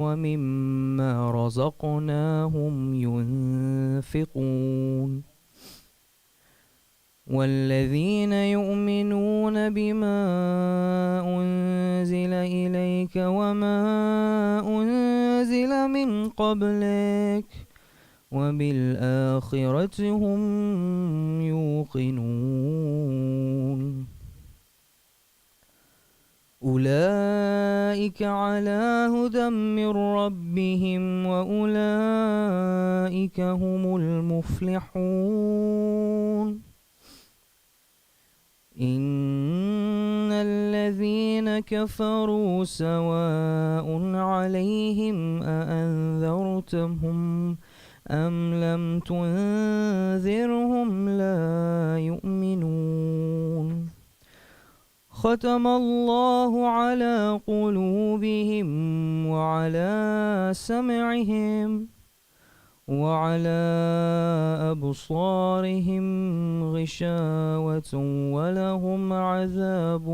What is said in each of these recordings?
ومما رزقناهم ينفقون والذين يؤمنون بما أنزل إليك وما أنزل من قبلك وبالآخرة هم يوقنون أولئك على هدى من ربهم وأولئك هم المفلحون إن الذين كفروا سواء عليهم أأنذرتهم أم لم تنذرهم لا يؤمنون ختم الله على قلوبهم وعلى سمعهم وعلى أبصارهم غشاوة ولهم عذاب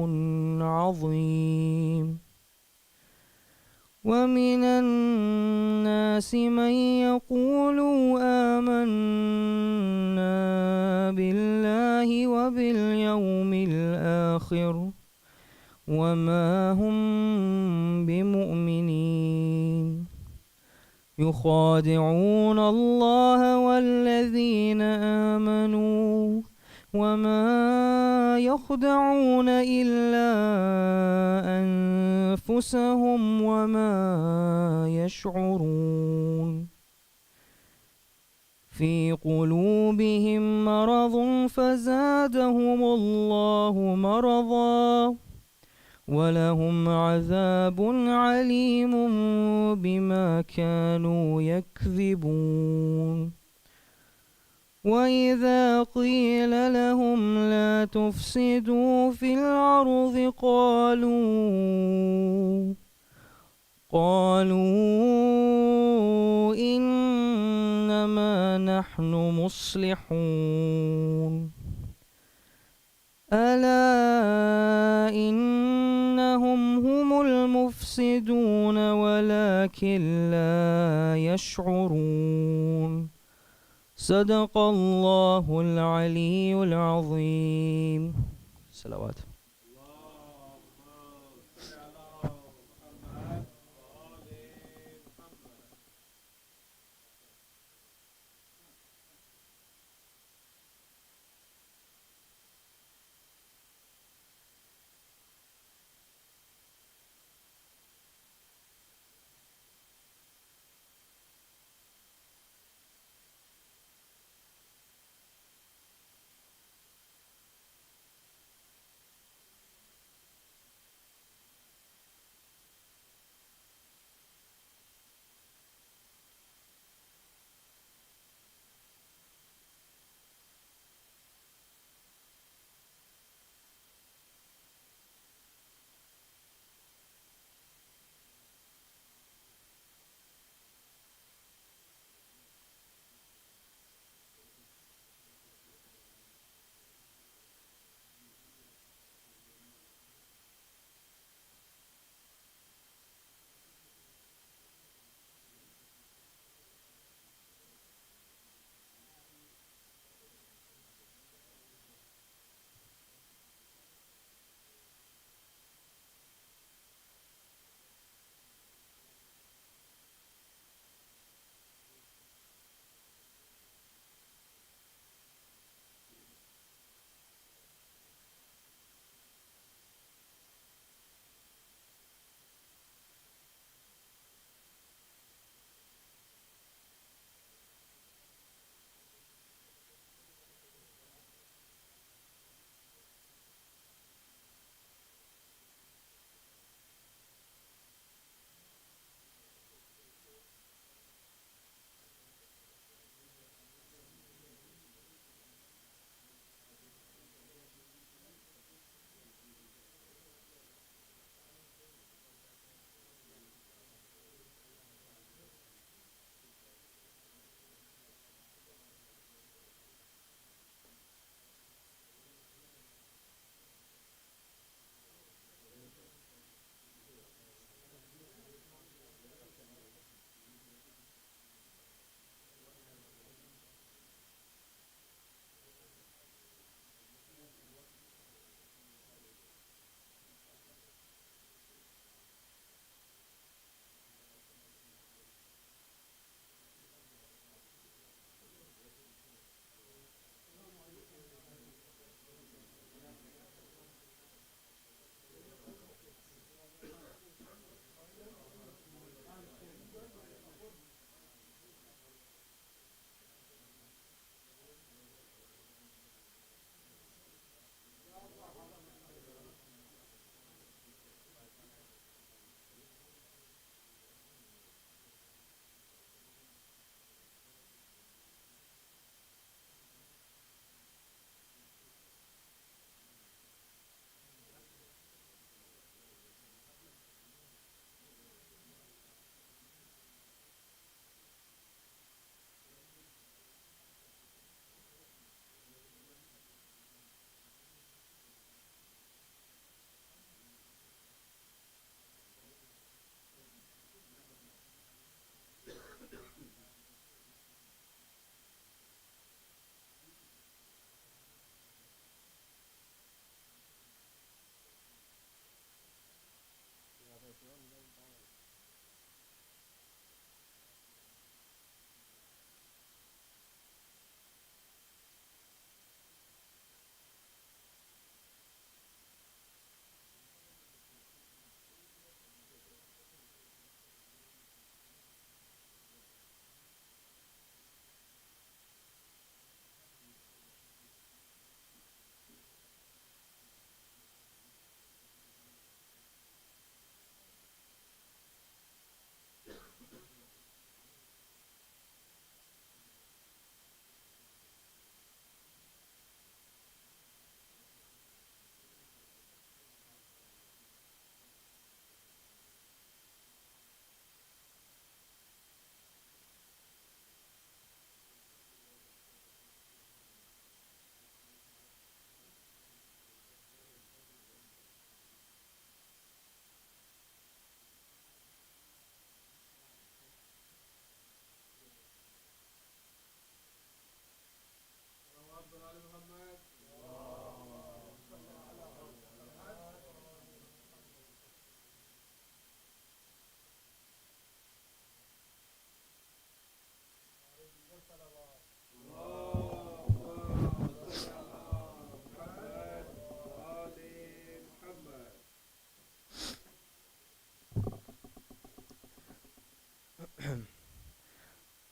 عظيم ومن الناس من يقول آمنا بالله وباليوم الآخر وما هم بمؤمنين يخادعون الله والذين آمنوا وما يخدعون إلا أنفسهم وما يشعرون في قلوبهم مرض فزادهم الله مرضا ولهم عذاب عليم بما كانوا يكذبون وإذا قيل لهم لا تفسدوا في الأرض قالوا إنما نحن مصلحون ألا إنهم هم المفسدون ولكن لا يشعرون صدق الله العلي العظيم صلوات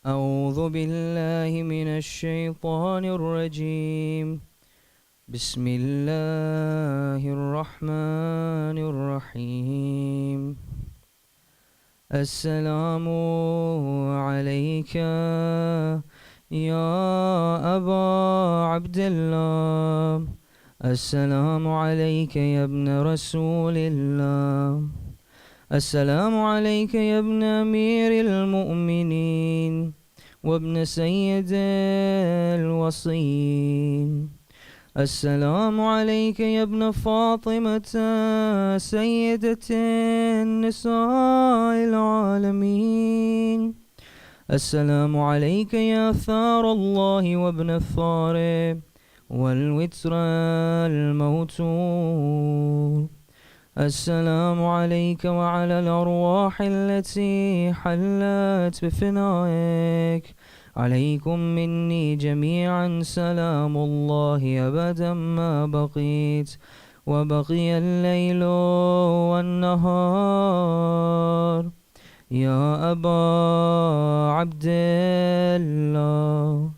أعوذ بالله من الشيطان الرجيم. بسم الله الرحمن الرحيم. السلام عليك يا أبا عبد الله. السلام عليك يا ابن رسول الله. السلام عليك يا ابن أمير المؤمنين وابن سيد الوصيين. السلام عليك يا ابن فاطمة سيدة النساء العالمين. السلام عليك يا ثار الله وابن الثار والوتر الموتور. السلام عليك وعلى الأرواح التي حلت بفنائك. عليكم مني جميعا سلام الله أبدا ما بقيت وبقي الليل والنهار. يا أبا عبد الله،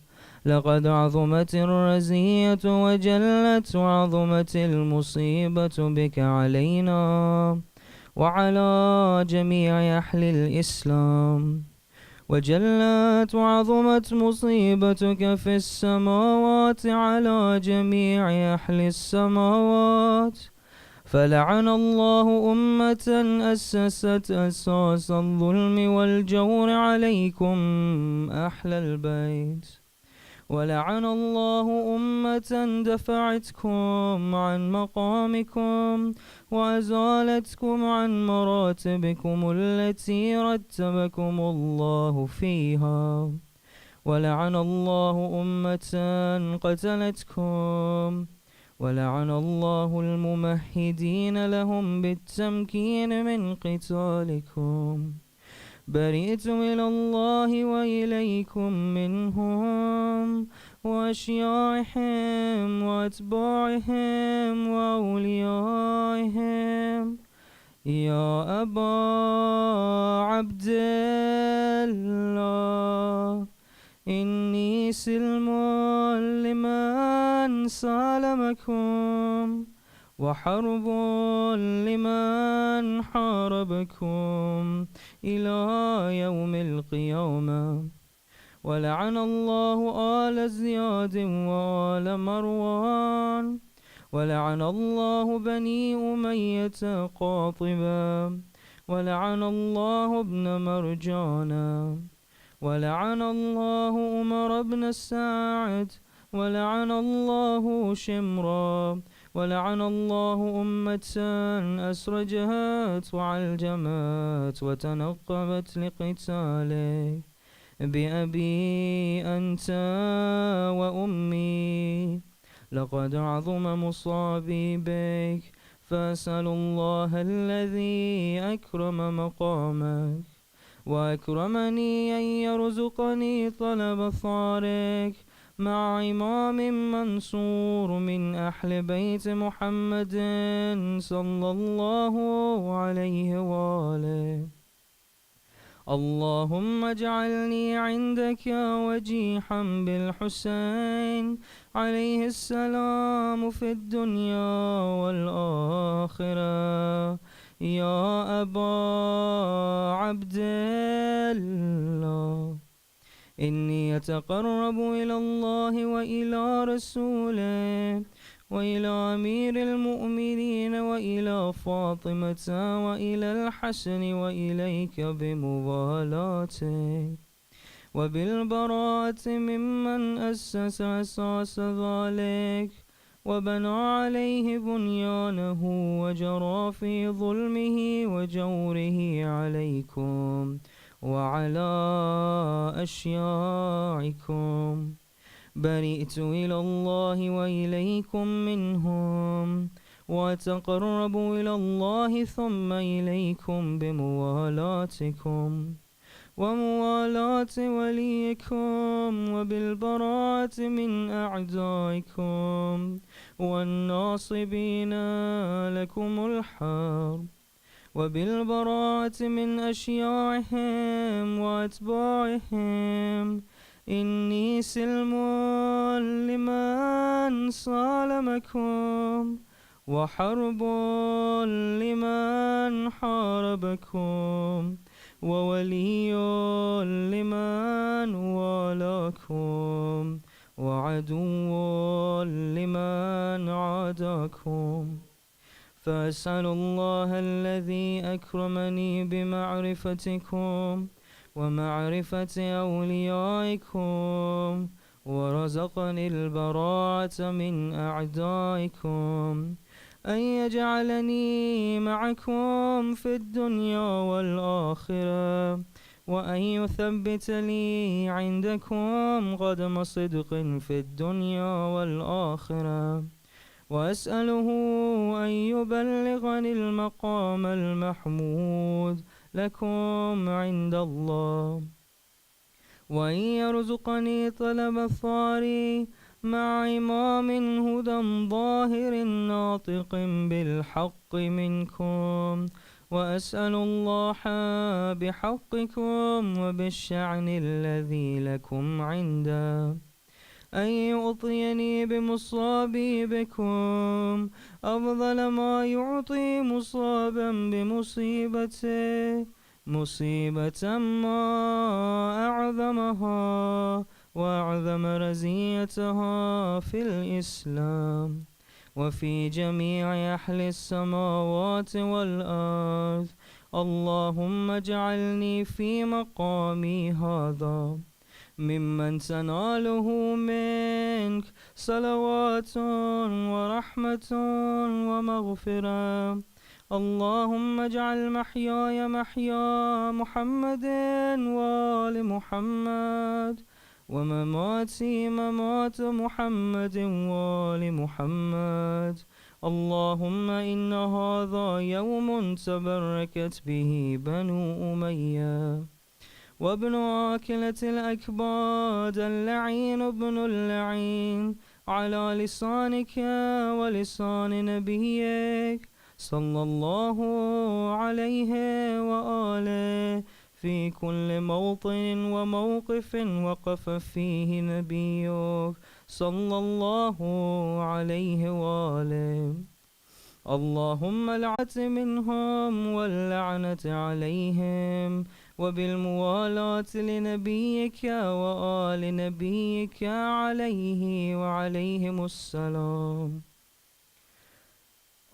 لقد عظمت الرزية وجلت وعظمت المصيبة بك علينا وعلى جميع أهل الإسلام، وجلت وعظمت مصيبتك في السماوات على جميع أهل السماوات. فلعن الله أمة أسست أساس الظلم والجور عليكم أهل البيت، ولعن الله أمة دفعتكم عن مقامكم وأزالتكم عن مراتبكم التي رتبكم الله فيها. ولعن الله أمة قتلتكم، ولعن الله الممهدين لهم بالتمكين من قتالكم. برئت إلى الله وإليكم منهم وأشياعهم وأتباعهم وأوليائهم. يا أبا عبد الله، إني سلم لمن سالمكم وحرب لمن حاربكم إلى يوم القيامة. ولعن الله آل زياد وآل مروان، ولعن الله بني أمية قاطبا، ولعن الله ابن مرجانا، ولعن الله عمر بن سعد، ولعن الله شمرا، ولعن الله أمة أسرجت وعلجمت وتنقبت لقتالك. بأبي أنت وأمي، لقد عظم مصابي بك، فأسأل الله الذي أكرم مقامك وأكرمني أن يرزقني طلب ثارك مع إمام منصور من أهل بيت محمد صلى الله عليه وآله. اللهم اجعلني عندك وجيحا بالحسين عليه السلام في الدنيا والآخرة. يا أبا عبد الله، إني أتقرب إلى الله وإلى رسوله وإلى أمير المؤمنين وإلى فاطمة وإلى الحسن وإليك بموالاته وبالبراءة ممن أسس أساس ذلك وبنى عليه بنيانه وجرى في ظلمه وجوره عليكم وعلى أشياعكم. برئت إلى الله وإليكم منهم وأتقرب إلى الله ثم إليكم بموالاتكم وموالاة وليكم وبالبراءة من أعدائكم والناصبين لكم الحرب وبالبراءة من أشياعهم وأتباعهم. إني سلم لمن سالمكم، وحرب لمن حاربكم، وولي لمن والاكم، وعدو لمن عاداكم. فأسأل الله الذي أكرمني بمعرفتكم ومعرفة أوليائكم، ورزقني البراءة من أعدائكم، أن يجعلني معكم في الدنيا والآخرة، وأن يثبت لي عندكم قدم صدق في الدنيا والآخرة. وأسأله أن يبلغني المقام المحمود لكم عند الله، وأن يرزقني طلب الثاري مع إمام هدى ظاهر ناطق بالحق منكم. وأسأل الله بحقكم وبالشأن الذي لكم عنده أن يعطيني بمصابي بكم أفضل ما يعطي مصابا بمصيبته، مصيبة ما أعظمها وأعظم رزيتها في الإسلام وفي جميع أهل السماوات والأرض. اللهم اجعلني في مقامي هذا ممن تناله منك صلوات ورحمة ومغفرة. اللهم اجعل محياي محيا محمد وآل محمد، ومماتي ممات محمد وآل محمد. اللهم إن هذا يوم تبركت به بنو أمية، وابن آكلة الأكباد اللعين ابن اللعين على لسانك ولسان نبيك صلى الله عليه وآله في كل موطن وموقف وقف فيه نبيك صلى الله عليه وآله. اللهم لعنة منهم واللعنة عليهم، وبالموالاة لنبيك وآل نبيك عليه وعليهم السلام.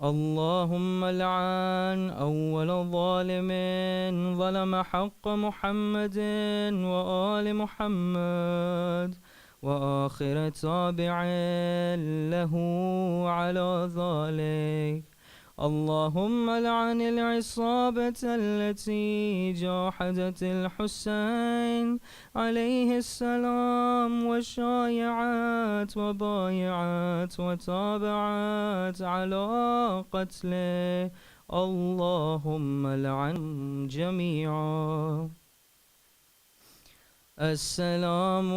اللهم لعن أول ظالم ظلم حق محمد وآل محمد، وآخر تابع له على ذلك. اللهم لعن العصابة التي جاحدت الحسين عليه السلام وشايعت وبايعت وتابعت على قتله. اللهم لعن جميعا. السلام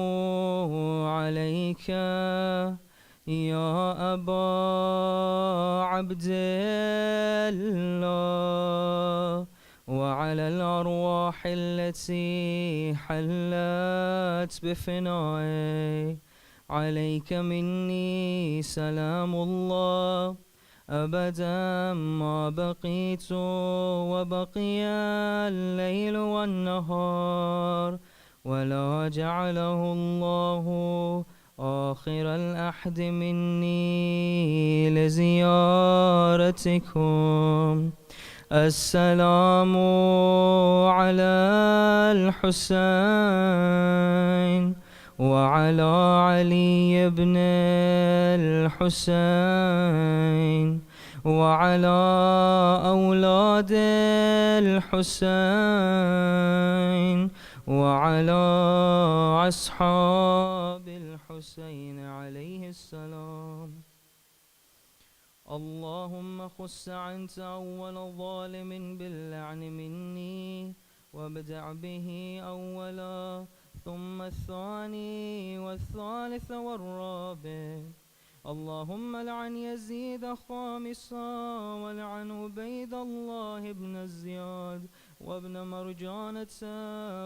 عليك يا أبا عبد الله، وعلى الأرواح التي حلت بفنائك. عليك مني سلام الله أبدا ما بقيت وبقي الليل والنهار، ولا جعله الله آخر الأحد مني لزيارتكم. السلام على الحسين وعلى علي بن الحسين وعلى أولاد الحسين وعلى أصحاب الحسين عليه السلام. اللهم خص عنت أول ظالم باللعن مني، وابدع به أولا ثم الثاني والثالث والرابع، اللهم لعن يزيد خامسا ولعن عبيد الله بن زياد وابن مرجانة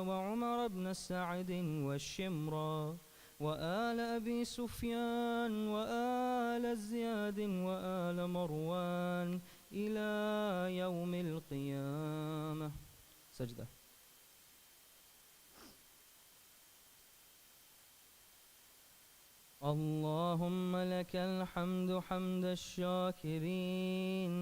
وعمر بن سعد والشمرا وآل أبي سفيان وآل زياد وآل مروان إلى يوم القيامة. سجدة. اللهم لك الحمد حمد الشاكرين،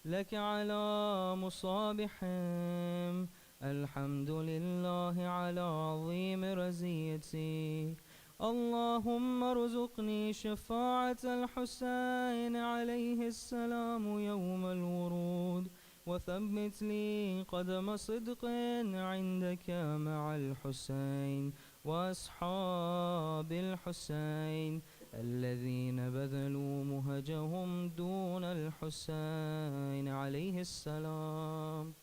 لك على مصابحهم، الحمد لله على عظيم رزيتي. اللهم ارزقني شفاعة الحسين عليه السلام يوم الورود، وثبت لي قدم صدق عندك مع الحسين وأصحاب الحسين الذين بذلوا مهجهم دون الحسين عليه السلام.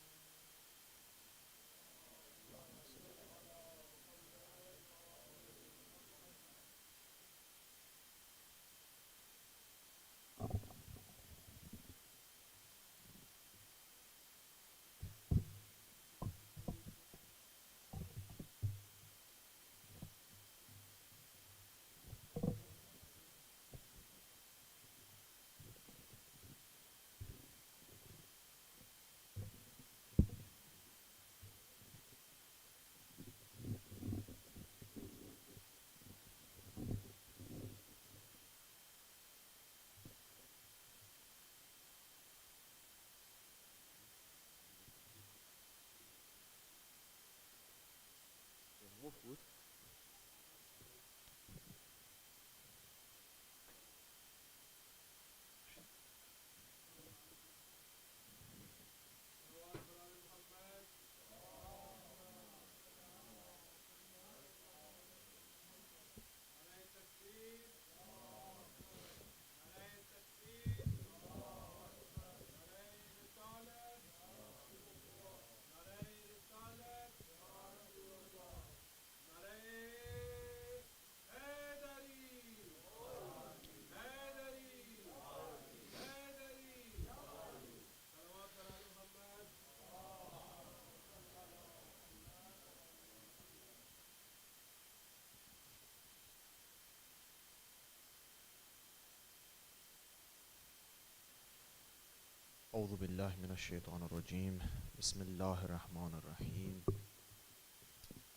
Wolfwood. أعوذ بالله من الشيطان الرجيم. بسم الله الرحمن الرحيم.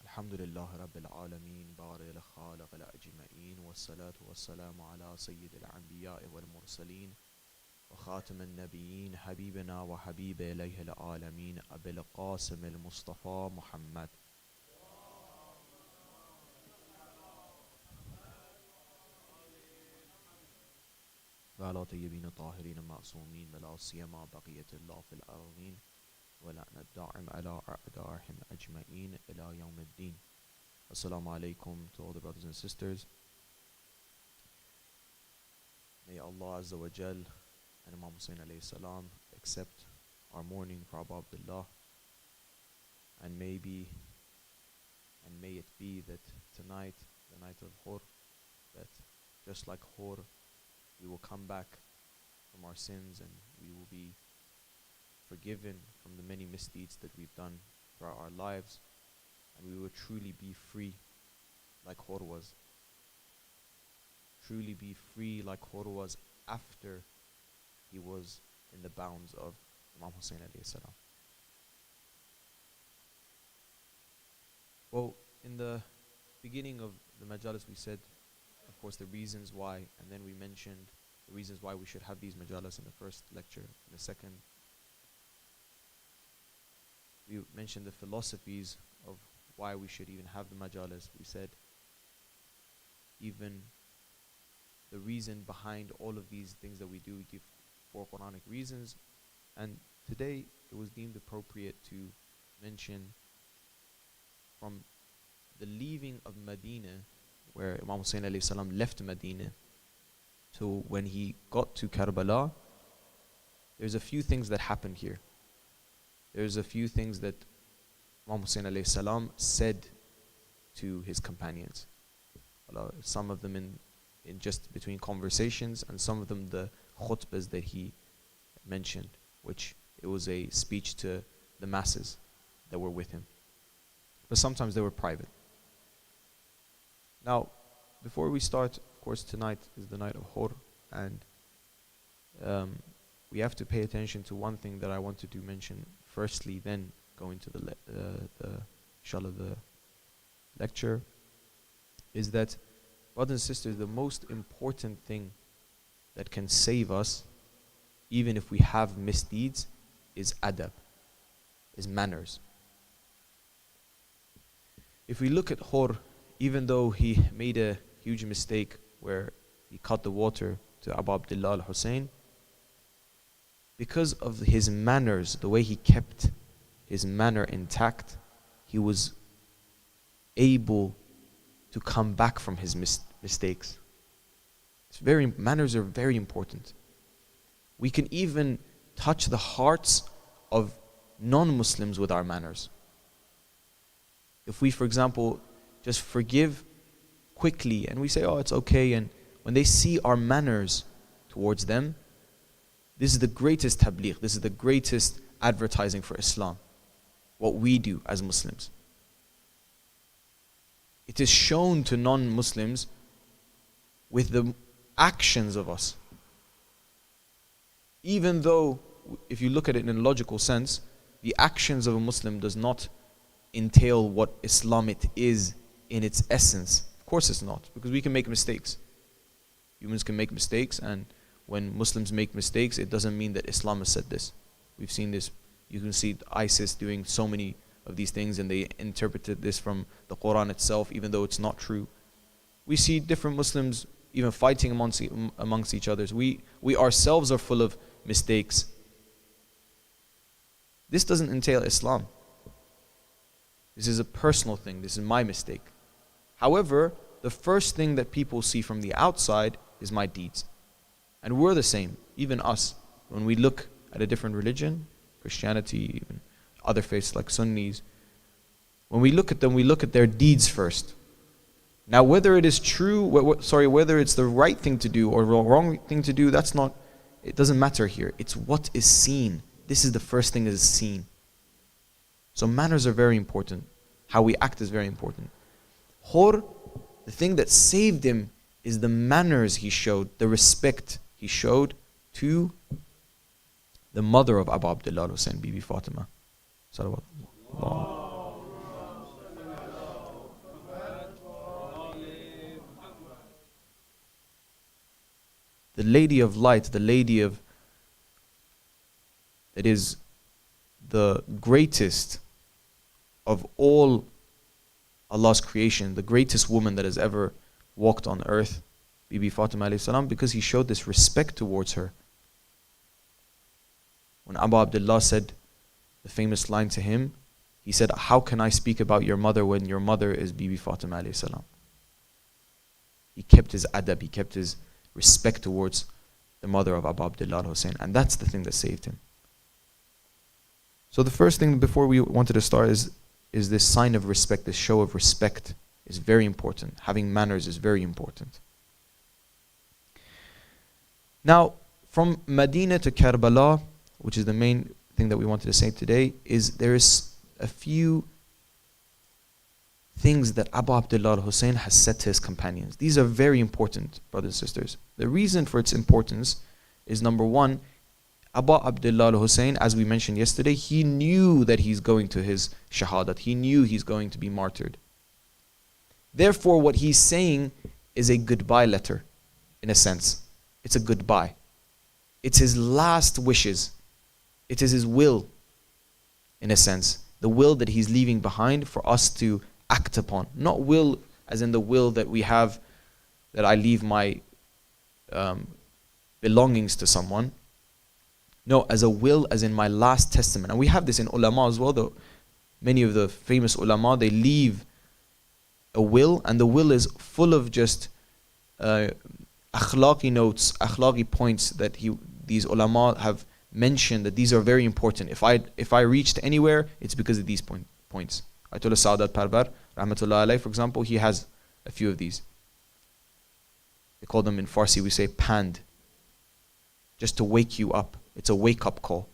الحمد لله رب العالمين بارئ الخالق الأجمعين، والصلاة والسلام على سيد الأنبياء والمرسلين وخاتم النبيين حبيبنا وحبيب إليه العالمين أبي القاسم المصطفى محمد وعلى طيبين الطاهرين المعصومين، ولا سيما بقية الله في الأرضين، ولعن الدائم على أعدائهم أجمعين إلى يوم الدين. Assalamu alaikum to all the brothers and sisters. May Allah Azza wa Jal and Imam Hussein alayhi salam accept our mourning for Abu Abdullah, and may it be that tonight, the night of Hur, that just like Hur, we will come back from our sins and we will be forgiven from the many misdeeds that we've done throughout our lives, and we will truly be free like Hur was. Truly be free like Hur was after he was in the bounds of Imam Hussein alayhi salam. Well, in the beginning of the majalis we said, of course, the reasons why, and then we mentioned the reasons why we should have these majalis in the first lecture. In the second, we mentioned the philosophies of why we should even have the majalis. We said even the reason behind all of these things that we do, we give 4 Quranic reasons. And today it was deemed appropriate to mention from the leaving of Medina, where Imam Hussein alayhi salam left Medina, to when he got to Karbala. There's a few things that happened here. There's a few things that Imam Hussein alayhi salam said to his companions. Some of them in just between conversations, and some of them the khutbahs that he mentioned, which it was a speech to the masses that were with him. But sometimes they were private. Now, before we start, of course, tonight is the night of Hur, and we have to pay attention to one thing that I wanted to mention firstly, then go into inshallah, the lecture, is that, brothers and sisters, the most important thing that can save us, even if we have misdeeds, is adab, is manners. If we look at Hur, even though he made a huge mistake where he cut the water to Abu Abdullah al-Hussein, because of his manners, the way he kept his manner intact, he was able to come back from his mistakes. Manners are very important. We can even touch the hearts of non-Muslims with our manners. If we, for example, just forgive quickly and we say, oh, it's okay, and when they see our manners towards them, this is the greatest tabligh, this is the greatest advertising for Islam, what we do as Muslims. It is shown to non-Muslims with the actions of us. Even though, if you look at it in a logical sense, the actions of a Muslim does not entail what Islam it is in its essence. Of course it's not, because we can make mistakes. Humans can make mistakes, and when Muslims make mistakes, it doesn't mean that Islam has said this. We've seen this. You can see ISIS doing so many of these things, and they interpreted this from the Quran itself, even though it's not true. We see different Muslims even fighting amongst each other. We ourselves are full of mistakes. This doesn't entail Islam. This is a personal thing. This is my mistake. However, the first thing that people see from the outside is my deeds. And we're the same, even us. When we look at a different religion, Christianity, even other faiths like Sunnis, when we look at them, we look at their deeds first. Now, whether it is true, whether it's the right thing to do or the wrong thing to do, it doesn't matter here. It's what is seen. This is the first thing that is seen. So manners are very important. How we act is very important. Hur, the thing that saved him is the manners he showed, the respect he showed to the mother of Abu Abdullah al-Hussein, Bibi Fatima. Salawatullah. The lady of light, the lady of, that is the greatest of all Allah's creation, the greatest woman that has ever walked on earth, Bibi Fatima alayhi salam, because he showed this respect towards her. When Abu Abdullah said the famous line to him, he said, how can I speak about your mother when your mother is Bibi Fatima alayhi salam? He kept his adab, he kept his respect towards the mother of Abu Abdullah al-Hussein, and that's the thing that saved him. So the first thing before we wanted to start is this sign of respect, this show of respect is very important. Having manners is very important. Now, from Medina to Karbala, which is the main thing that we wanted to say today, there is a few things that Abu Abdullah al-Hussein has said to his companions. These are very important, brothers and sisters. The reason for its importance is, number one, Abu Abdullah al-Hussein, as we mentioned yesterday, he knew that he's going to his shahadat. He knew he's going to be martyred. Therefore, what he's saying is a goodbye letter, in a sense. It's a goodbye. It's his last wishes. It is his will, in a sense. The will that he's leaving behind for us to act upon. Not will as in the will that we have, that I leave my belongings to someone. No, as a will, as in my last testament. And we have this in ulama as well, though. Many of the famous ulama, they leave a will, and the will is full of just akhlaqi notes, akhlaqi points that these ulama have mentioned, that these are very important. If I reached anywhere, it's because of these points. Ayatollah Sa'adat Parvar, rahmatullah alayh, for example, he has a few of these. They call them in Farsi, we say pand. Just to wake you up. It's a wake-up call.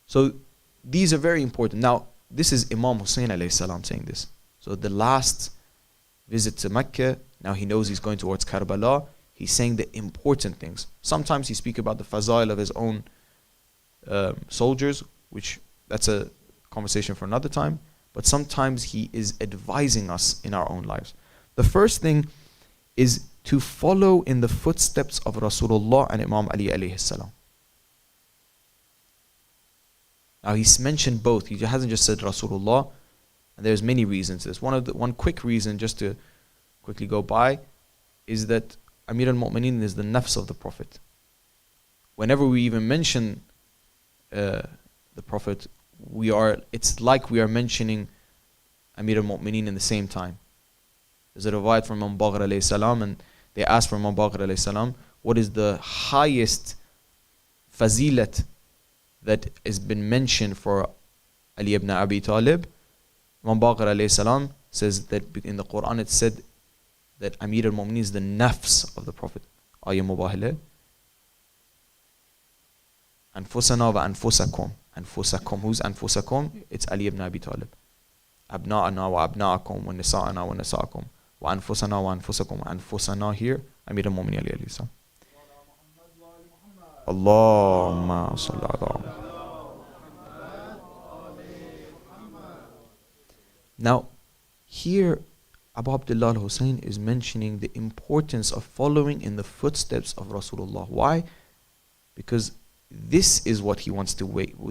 So these are very important. Now, this is Imam Hussein alayhi salam saying this. So the last visit to Mecca, now he knows he's going towards Karbala. He's saying the important things. Sometimes he speaks about the fazail of his own soldiers, which that's a conversation for another time. But sometimes he is advising us in our own lives. The first thing is to follow in the footsteps of Rasulullah and Imam Ali alayhi salam. Now he's mentioned both. He hasn't just said Rasulullah, and there's many reasons. There's one quick reason, just to quickly go by, is that Amir al-Mu'mineen is the nafs of the Prophet. Whenever we even mention the Prophet, it's like we are mentioning Amir al-Mu'mineen in the same time. There's a riwayat from Imam Baghr alayhi salam, and they asked from Imam Baghr alayhi salam, what is the highest fazilat that has been mentioned for Ali ibn Abi Talib? Imam Baghr alayhi salam says that in the Quran it said that Amir al-Mu'mineen is the nafs of the Prophet. Ayah Mubahila. Anfusana wa anfusakum. Anfusakum. Who's anfusakum? It's Ali ibn Abi Talib. Abna'ana wa abna'akum wa nisa'ana wa nisa'akum. Wa anfusana wa anfusakum. Anfusana here, Amir al-Mu'mineen alayhi salam. Allahumma salli ala. Now, here Abu Abdullah al-Hussein is mentioning the importance of following in the footsteps of Rasulullah. Why? Because this is what he wants to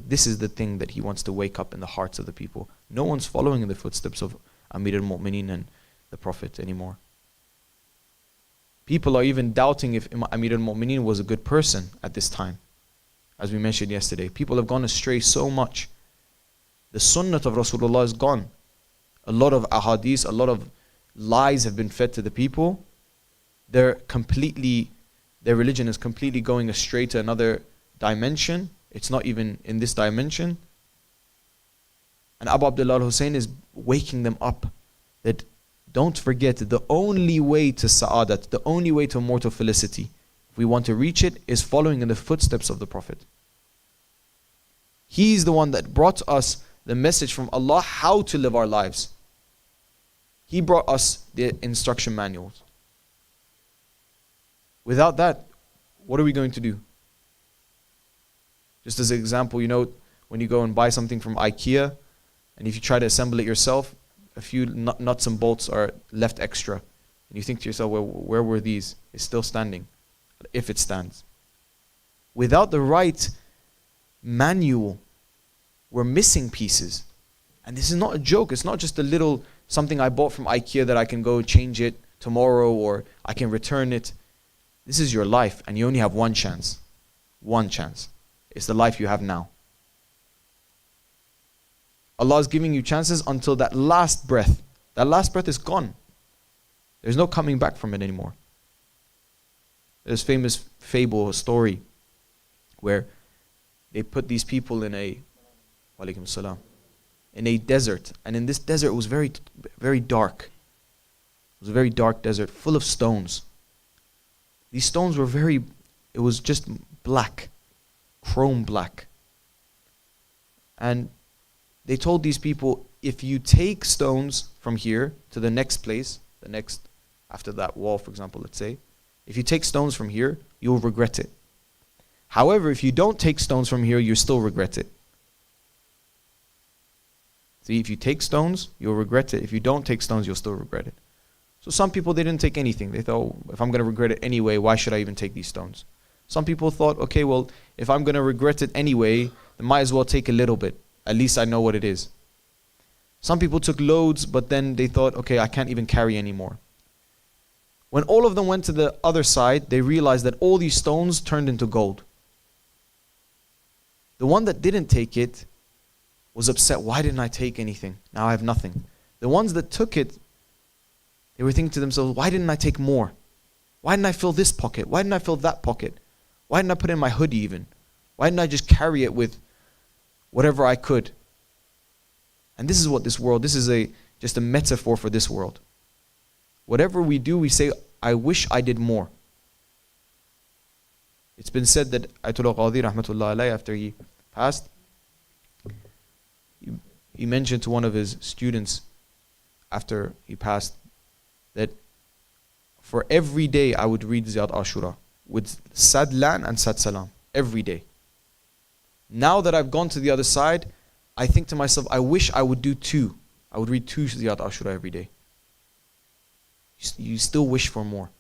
this is the thing that he wants to wake up in the hearts of the people. No one's following in the footsteps of Amir al-Mu'mineen and the Prophet anymore. People are even doubting if Amir al-Mu'mineen was a good person at this time. As we mentioned yesterday, people have gone astray so much. The sunnah of Rasulullah is gone. A lot of ahadith, a lot of lies have been fed to the people. Their religion is completely going astray to another dimension. It's not even in this dimension. And Abu Abdullah al-Hussein is waking them up that don't forget that the only way to sa'adat, the only way to mortal felicity, if we want to reach it, is following in the footsteps of the Prophet. He's the one that brought us the message from Allah how to live our lives. He brought us the instruction manuals. Without that, what are we going to do? Just as an example, when you go and buy something from IKEA, and if you try to assemble it yourself, a few nuts and bolts are left extra. And you think to yourself, well, where were these? It's still standing, if it stands. Without the right manual, we're missing pieces. And this is not a joke. It's not just a little something I bought from IKEA that I can go change it tomorrow or I can return it. This is your life and you only have one chance. One chance. It's the life you have now. Allah is giving you chances until that last breath. That last breath is gone. There's no coming back from it anymore. There's a famous fable, a story, where they put these people in a desert. And in this desert it was very, very dark. It was a very dark desert full of stones. These stones were it was just black, chrome black. And they told these people, if you take stones from here to the next place, after that wall, for example, let's say, if you take stones from here, you'll regret it. However, if you don't take stones from here, you still regret it. See, if you take stones, you'll regret it. If you don't take stones, you'll still regret it. So some people, they didn't take anything. They thought, if I'm going to regret it anyway, why should I even take these stones? Some people thought, okay, well, if I'm going to regret it anyway, then might as well take a little bit. At least I know what it is. Some people took loads, but then they thought, okay, I can't even carry anymore. When all of them went to the other side, they realized that all these stones turned into gold. The one that didn't take it was upset. Why didn't I take anything? Now I have nothing. The ones that took it, they were thinking to themselves, why didn't I take more? Why didn't I fill this pocket? Why didn't I fill that pocket? Why didn't I put it in my hoodie even? Why didn't I just carry it with whatever I could? And this is what this is just a metaphor for this world. Whatever we do, we say, I wish I did more. It's been said that Ayatollah Qadi rahmatullah alayhi, after he passed, he mentioned to one of his students after he passed that for every day I would read Ziyad Ashura with Sadlan and Sad Salam every day. Now that I've gone to the other side, I think to myself, I wish I would do 2. I would read 2 Ziyad Ashura every day. You still wish for more.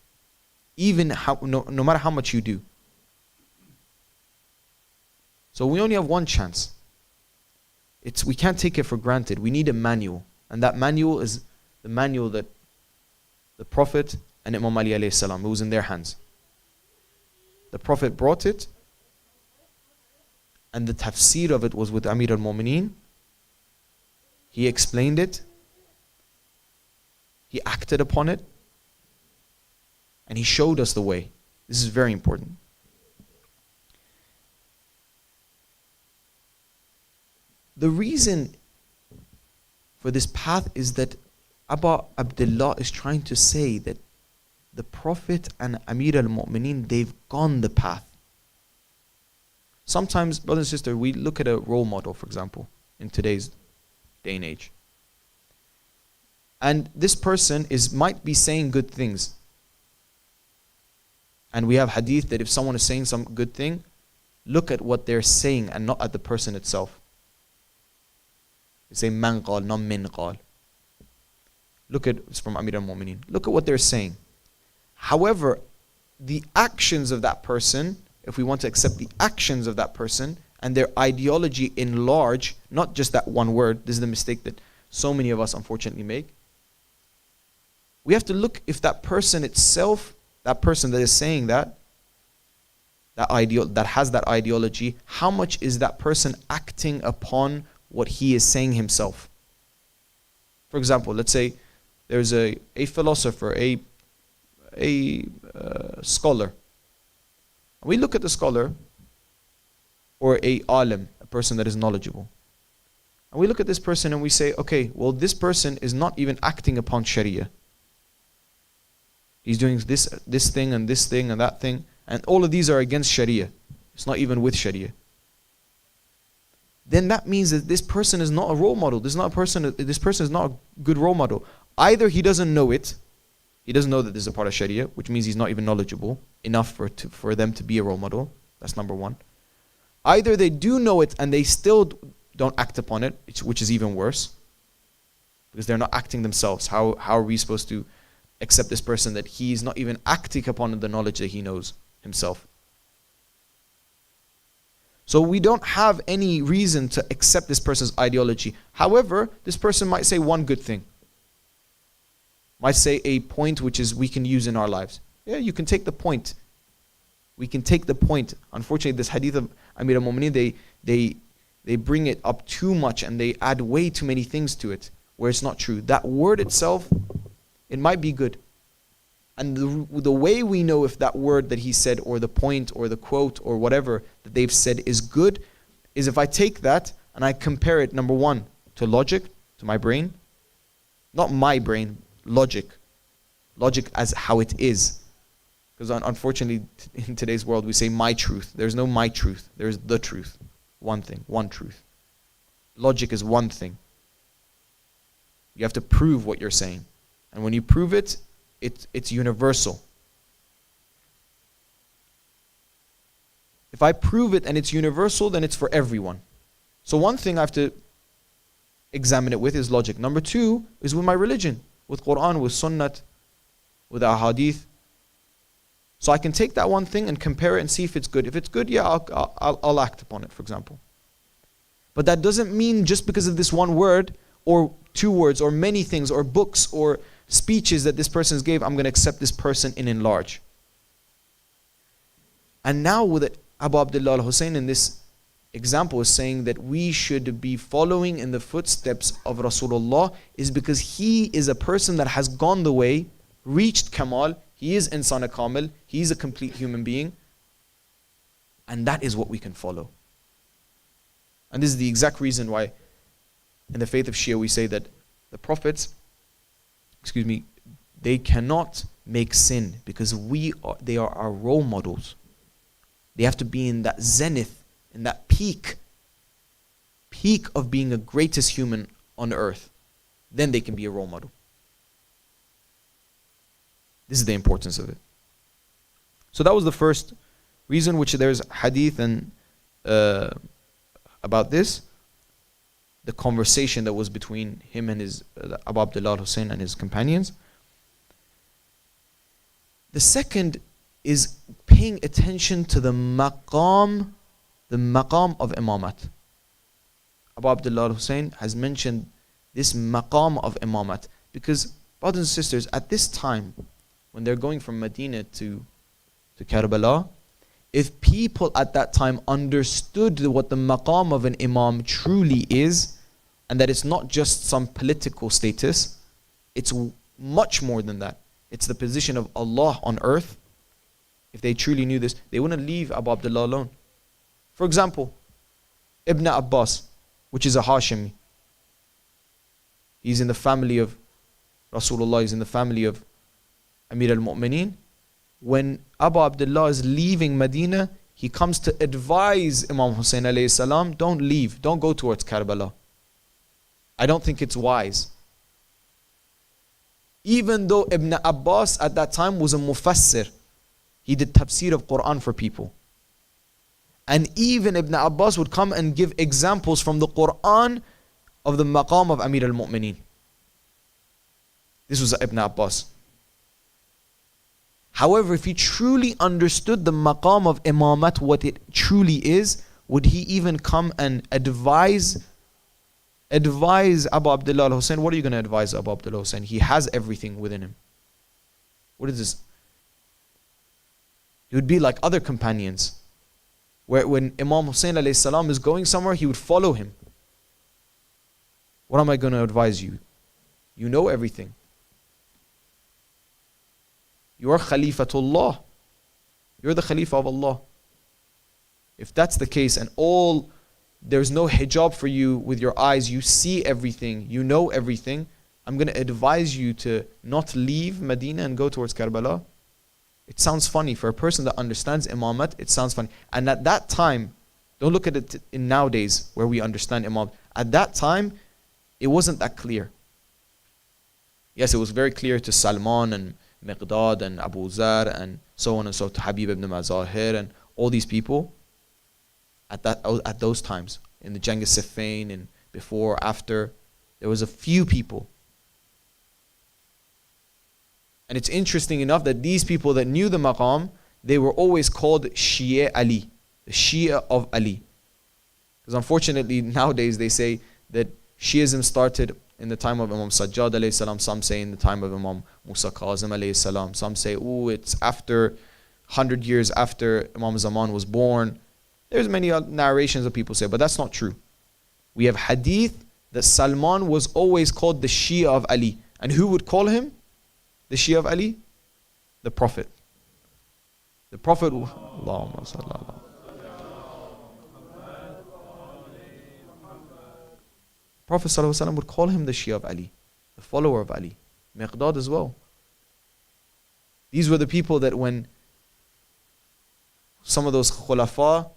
Even no matter how much you do. So we only have one chance. We can't take it for granted. We need a manual. And that manual is the manual that the Prophet and Imam Ali alayhi salam, it was in their hands. The Prophet brought it, and the tafsir of it was with Amir al-Mu'mineen. He explained it. He acted upon it. And he showed us the way. This is very important. The reason for this path is that Abu Abdullah is trying to say that the Prophet and Amir al-Mu'mineen, they've gone the path. Sometimes, brothers and sisters, we look at a role model, for example, in today's day and age. And this person might be saying good things. And we have hadith that if someone is saying some good thing, look at what they're saying and not at the person itself. We say man qal, not min qal. Look at, it's from Amir al-Mu'mineen. Look at what they're saying. However, the actions of that person, if we want to accept the actions of that person and their ideology in large, not just that one word, this is the mistake that so many of us unfortunately make. We have to look if that person itself, that person that is saying that has that ideology, how much is that person acting upon what he is saying himself? For example, let's say there's a philosopher, a scholar. We look at the scholar, or a alim, a person that is knowledgeable. And we look at this person and we say, okay, well, this person is not even acting upon Sharia. He's doing this thing and this thing and that thing, and all of these are against Sharia. It's not even with Sharia. Then that means that this person is not a role model. This person is not a good role model. Either he doesn't know it, he doesn't know that this is a part of Sharia, which means he's not even knowledgeable enough for them to be a role model. That's number one. Either they do know it and they still don't act upon it, which is even worse, because they're not acting themselves. How are we supposed to accept this person that he's not even acting upon the knowledge that he knows himself? So we don't have any reason to accept this person's ideology. However, this person might say one good thing. Might say a point which is we can use in our lives. Yeah, you can take the point. We can take the point. Unfortunately, this hadith of Amir al-Mu'mineen, they bring it up too much and they add way too many things to it where it's not true. That word itself, it might be good. And the way we know if that word that he said or the point or the quote or whatever that they've said is good is if I take that and I compare it, number one, to logic, to my brain. Not my brain, logic. Logic as how it is. Because unfortunately, in today's world, we say my truth. There's no my truth. There's the truth. One thing, one truth. Logic is one thing. You have to prove what you're saying. And when you prove it, it's universal. If I prove it and it's universal, then it's for everyone. So one thing I have to examine it with is logic. Number two is with my religion, with Quran, with Sunnat, with Ahadith. So I can take that one thing and compare it and see if it's good. If it's good, yeah, I'll act upon it, for example. But that doesn't mean just because of this one word or two words or many things or books or speeches that this person gave, I'm going to accept this person in large. And now with Abu Abdullah al-Hussein in this example is saying that we should be following in the footsteps of Rasulullah is because he is a person that has gone the way, reached Kamal, he is Insan Kamil, he is a complete human being, and that is what we can follow. And this is the exact reason why in the faith of Shia we say that the prophets, they cannot make sin, because they are our role models. They have to be in that zenith, in that peak of being the greatest human on earth. Then they can be a role model. This is the importance of it. So that was the first reason, which there's hadith and about this, the conversation that was between him and his Abu Abdullah al-Hussein and his companions. The second is paying attention to the maqam of imamat. Abu Abdullah al-Hussein has mentioned this maqam of imamat because, brothers and sisters, at this time, when they're going from Medina to Karbala, if people at that time understood what the maqam of an imam truly is, and that it's not just some political status, it's much more than that. It's the position of Allah on earth. If they truly knew this, they wouldn't leave Abu Abdullah alone. For example, Ibn Abbas, which is a Hashimi. He's in the family of Rasulullah, he's in the family of Amir al-Mu'mineen. When Abu Abdullah is leaving Medina, he comes to advise Imam Hussein alayhi salam, don't leave, don't go towards Karbala. I don't think it's wise. Even though Ibn Abbas at that time was a mufassir, he did tafsir of Quran for people. And even Ibn Abbas would come and give examples from the Quran of the maqam of Amir al-Mu'mineen. This was Ibn Abbas. However, if he truly understood the maqam of imamat, what it truly is, would he even come and advise Abu Abdullah al-Hussein? What are you going to advise Abu Abdullah al-Hussein? He has everything within him. What is this? He would be like other companions, where when Imam Hussein alayhi salam is going somewhere, he would follow him. What am I going to advise you? You know everything. You are Khalifatullah. You're the Khalifa of Allah. If that's the case and there's no hijab for you with your eyes, you see everything, you know everything, I'm going to advise you to not leave Medina and go towards Karbala. It sounds funny. For a person that understands imamat, it sounds funny. And at that time, don't look at it in nowadays where we understand imam. At that time, it wasn't that clear. Yes, it was very clear to Salman and Miqdad and Abu Zar and so on and so to Habib ibn Mazahir and all these people at those times, in the Jang al-Siffin and before, after, there was a few people. And it's interesting enough that these people that knew the maqam, they were always called Shia Ali, the Shia of Ali. Because unfortunately nowadays they say that Shiism started in the time of Imam Sajjad alayhi salam, some say in the time of Imam Musa Kazim alayhi salam, some say, it's after 100 years after Imam Zaman was born. There's many narrations that people say, but that's not true. We have hadith that Salman was always called the Shia of Ali. And who would call him the Shia of Ali? The Prophet. The Prophet, Allahumma salli ala. Prophet ﷺ would call him the Shia of Ali, the follower of Ali. Miqdad as well. These were the people that when some of those khulafa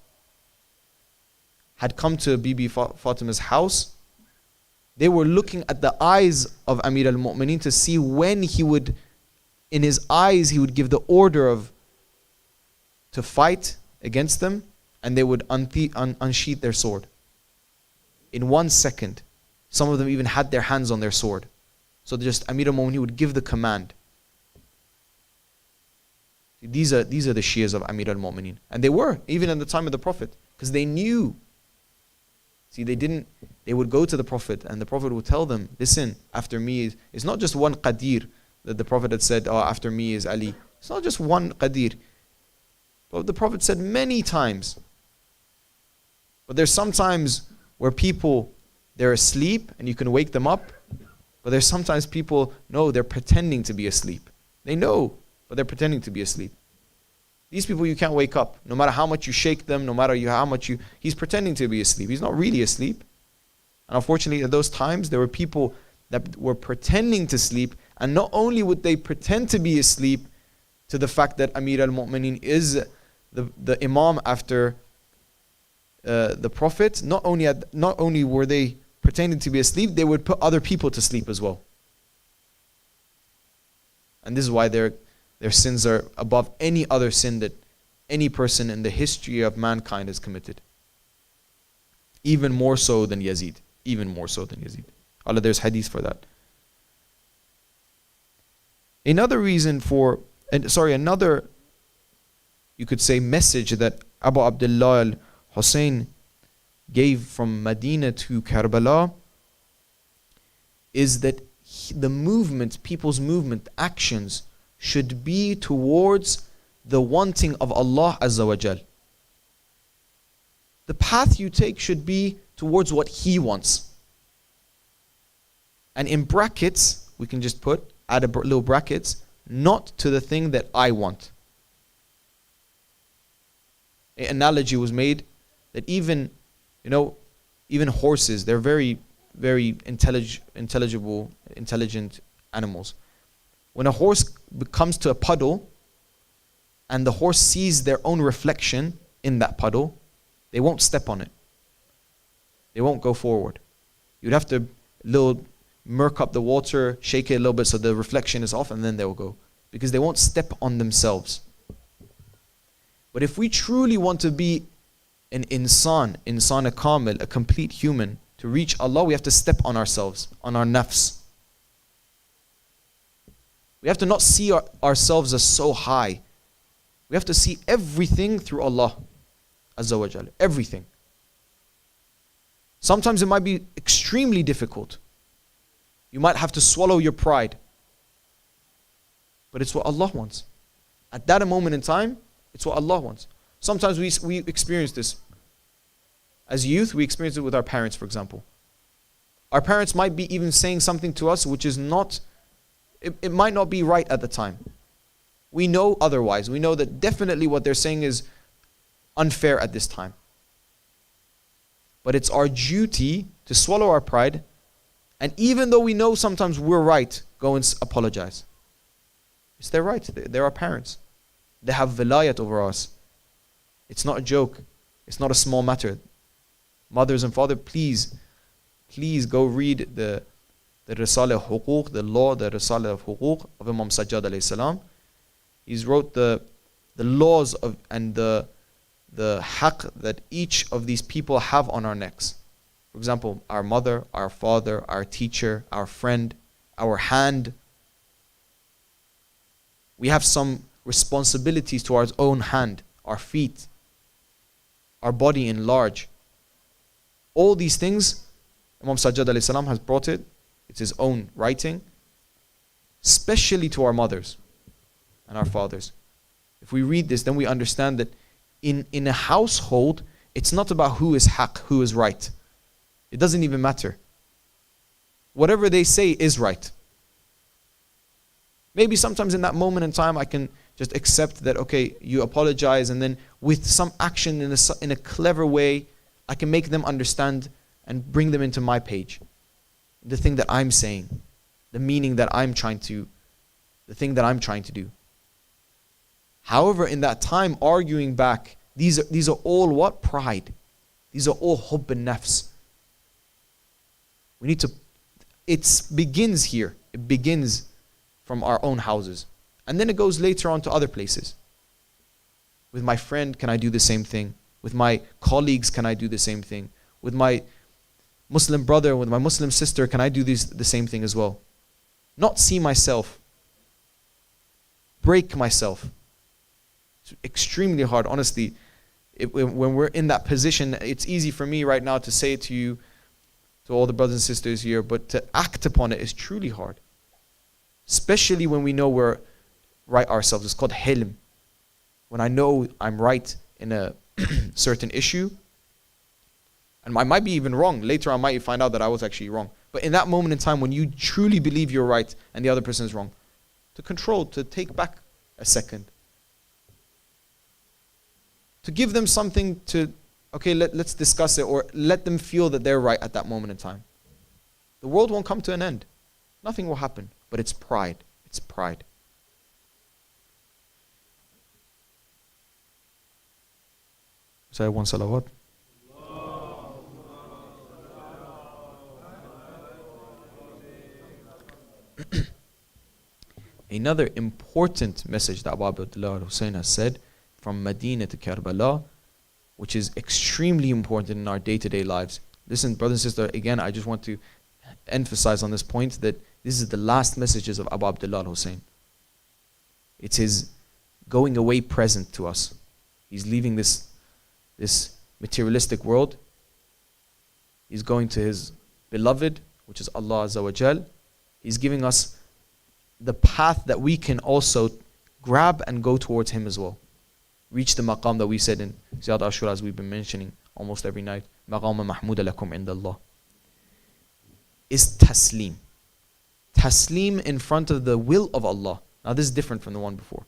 had come to Bibi Fatima's house, they were looking at the eyes of Amir al-Mu'mineen to see when he would, in his eyes, he would give the order to fight against them, and they would unsheath their sword. In 1 second. Some of them even had their hands on their sword. So just Amir al-Mu'mineen would give the command. These are the Shias of Amir al-Mu'mineen. And they were, even in the time of the Prophet. Because they knew. See, they would go to the Prophet and the Prophet would tell them, listen, after me it's not just one Qadir that the Prophet had said, after me is Ali. It's not just one Qadir. But the Prophet said many times. But there's sometimes where people, they're asleep and you can wake them up. But there's sometimes people, no, they're pretending to be asleep. They know, but they're pretending to be asleep. These people you can't wake up. No matter how much you shake them, no matter how much he's pretending to be asleep. He's not really asleep. And unfortunately at those times, there were people that were pretending to sleep And not only would they pretend to be asleep to the fact that Amir al-Mu'mineen is the Imam after the Prophet, not only were they pretending to be asleep, they would put other people to sleep as well. And this is why their sins are above any other sin that any person in the history of mankind has committed. Even more so than Yazid. Even more so than Yazid. Allah, there's hadith for that. Another you could say, message that Abu Abdullah al-Hussein gave from Medina to Karbala is that the movement, people's movement, actions should be towards the wanting of Allah Azza wa Jal. The path you take should be towards what He wants. And in brackets, we can just add a little brackets, not to the thing that I want. An analogy was made that even horses, they're very, very intelligent animals. When a horse comes to a puddle and the horse sees their own reflection in that puddle, they won't step on it. They won't go forward. You'd have to murk up the water, shake it a little bit so the reflection is off, and then they'll go. Because they won't step on themselves. But if we truly want to be an insan kamil, a complete human, to reach Allah, we have to step on ourselves, on our nafs. We have to not see ourselves as so high. We have to see everything through Allah Azza wa Jalla. Everything. Sometimes it might be extremely difficult. You might have to swallow your pride. But it's what Allah wants. At that moment in time, it's what Allah wants. Sometimes we experience this. As youth, we experience it with our parents, for example. Our parents might be even saying something to us which is not, it might not be right at the time. We know otherwise. We know that definitely what they're saying is unfair at this time. But it's our duty to swallow our pride, and even though we know sometimes we're right, go and apologize. It's their right. They're our parents. They have vilayat over us. It's not a joke. It's not a small matter. Mothers and fathers, please go read the Risale of Huquq, the law, the Risale of Huquq of Imam Sajjad alayhi salam. He's wrote the laws of and the haqq that each of these people have on our necks. For example, our mother, our father, our teacher, our friend, our hand. We have some responsibilities to our own hand, our feet, our body in large. All these things, Imam Sajjad alayhi salam has brought it. It's his own writing, especially to our mothers and our fathers. If we read this, then we understand that in a household, it's not about who is haqq, who is right. It doesn't even matter. Whatever they say is right. Maybe sometimes in that moment in time, I can just accept that, okay, you apologize, and then with some action in a clever way, I can make them understand and bring them into my page. The thing that I'm saying, the meaning that I'm trying to, the thing that I'm trying to do. However, in that time, arguing back, these are all what? Pride. These are all hubb and nafs. We need to, it begins here. It begins from our own houses. And then it goes later on to other places. With my friend, can I do the same thing? With my colleagues, can I do the same thing? With my Muslim brother, with my Muslim sister, can I do the same thing as well? Not see myself. Break myself. It's extremely hard, honestly. When we're in that position, it's easy for me right now to say it to you, to all the brothers and sisters here, but to act upon it is truly hard. Especially when we know we're right ourselves. It's called hilm. When I know I'm right in a certain issue, and I might be even wrong. Later I might find out that I was actually wrong. But in that moment in time when you truly believe you're right and the other person is wrong, to control, to take back a second. To give them something to, okay, let's discuss it, or let them feel that they're right at that moment in time. The world won't come to an end. Nothing will happen. but it's pride. It's pride. Say one salawat. Another important message that Abu Abdullah Hussein has said from Medina to Karbala, which is extremely important in our day-to-day lives. Listen, brothers and sisters, again, I just want to emphasize on this point that this is the last messages of Abu Abdullah Hussein. It's his going away present to us. He's leaving this materialistic world. He's going to his beloved, which is Allah Azza wa Jal. He's giving us the path that we can also grab and go towards him as well. Reach the maqam that we said in Ziyad Ashura, as we've been mentioning almost every night. Maqam mahmuda lakum indallah. Is taslim. Taslim in front of the will of Allah. Now this is different from the one before.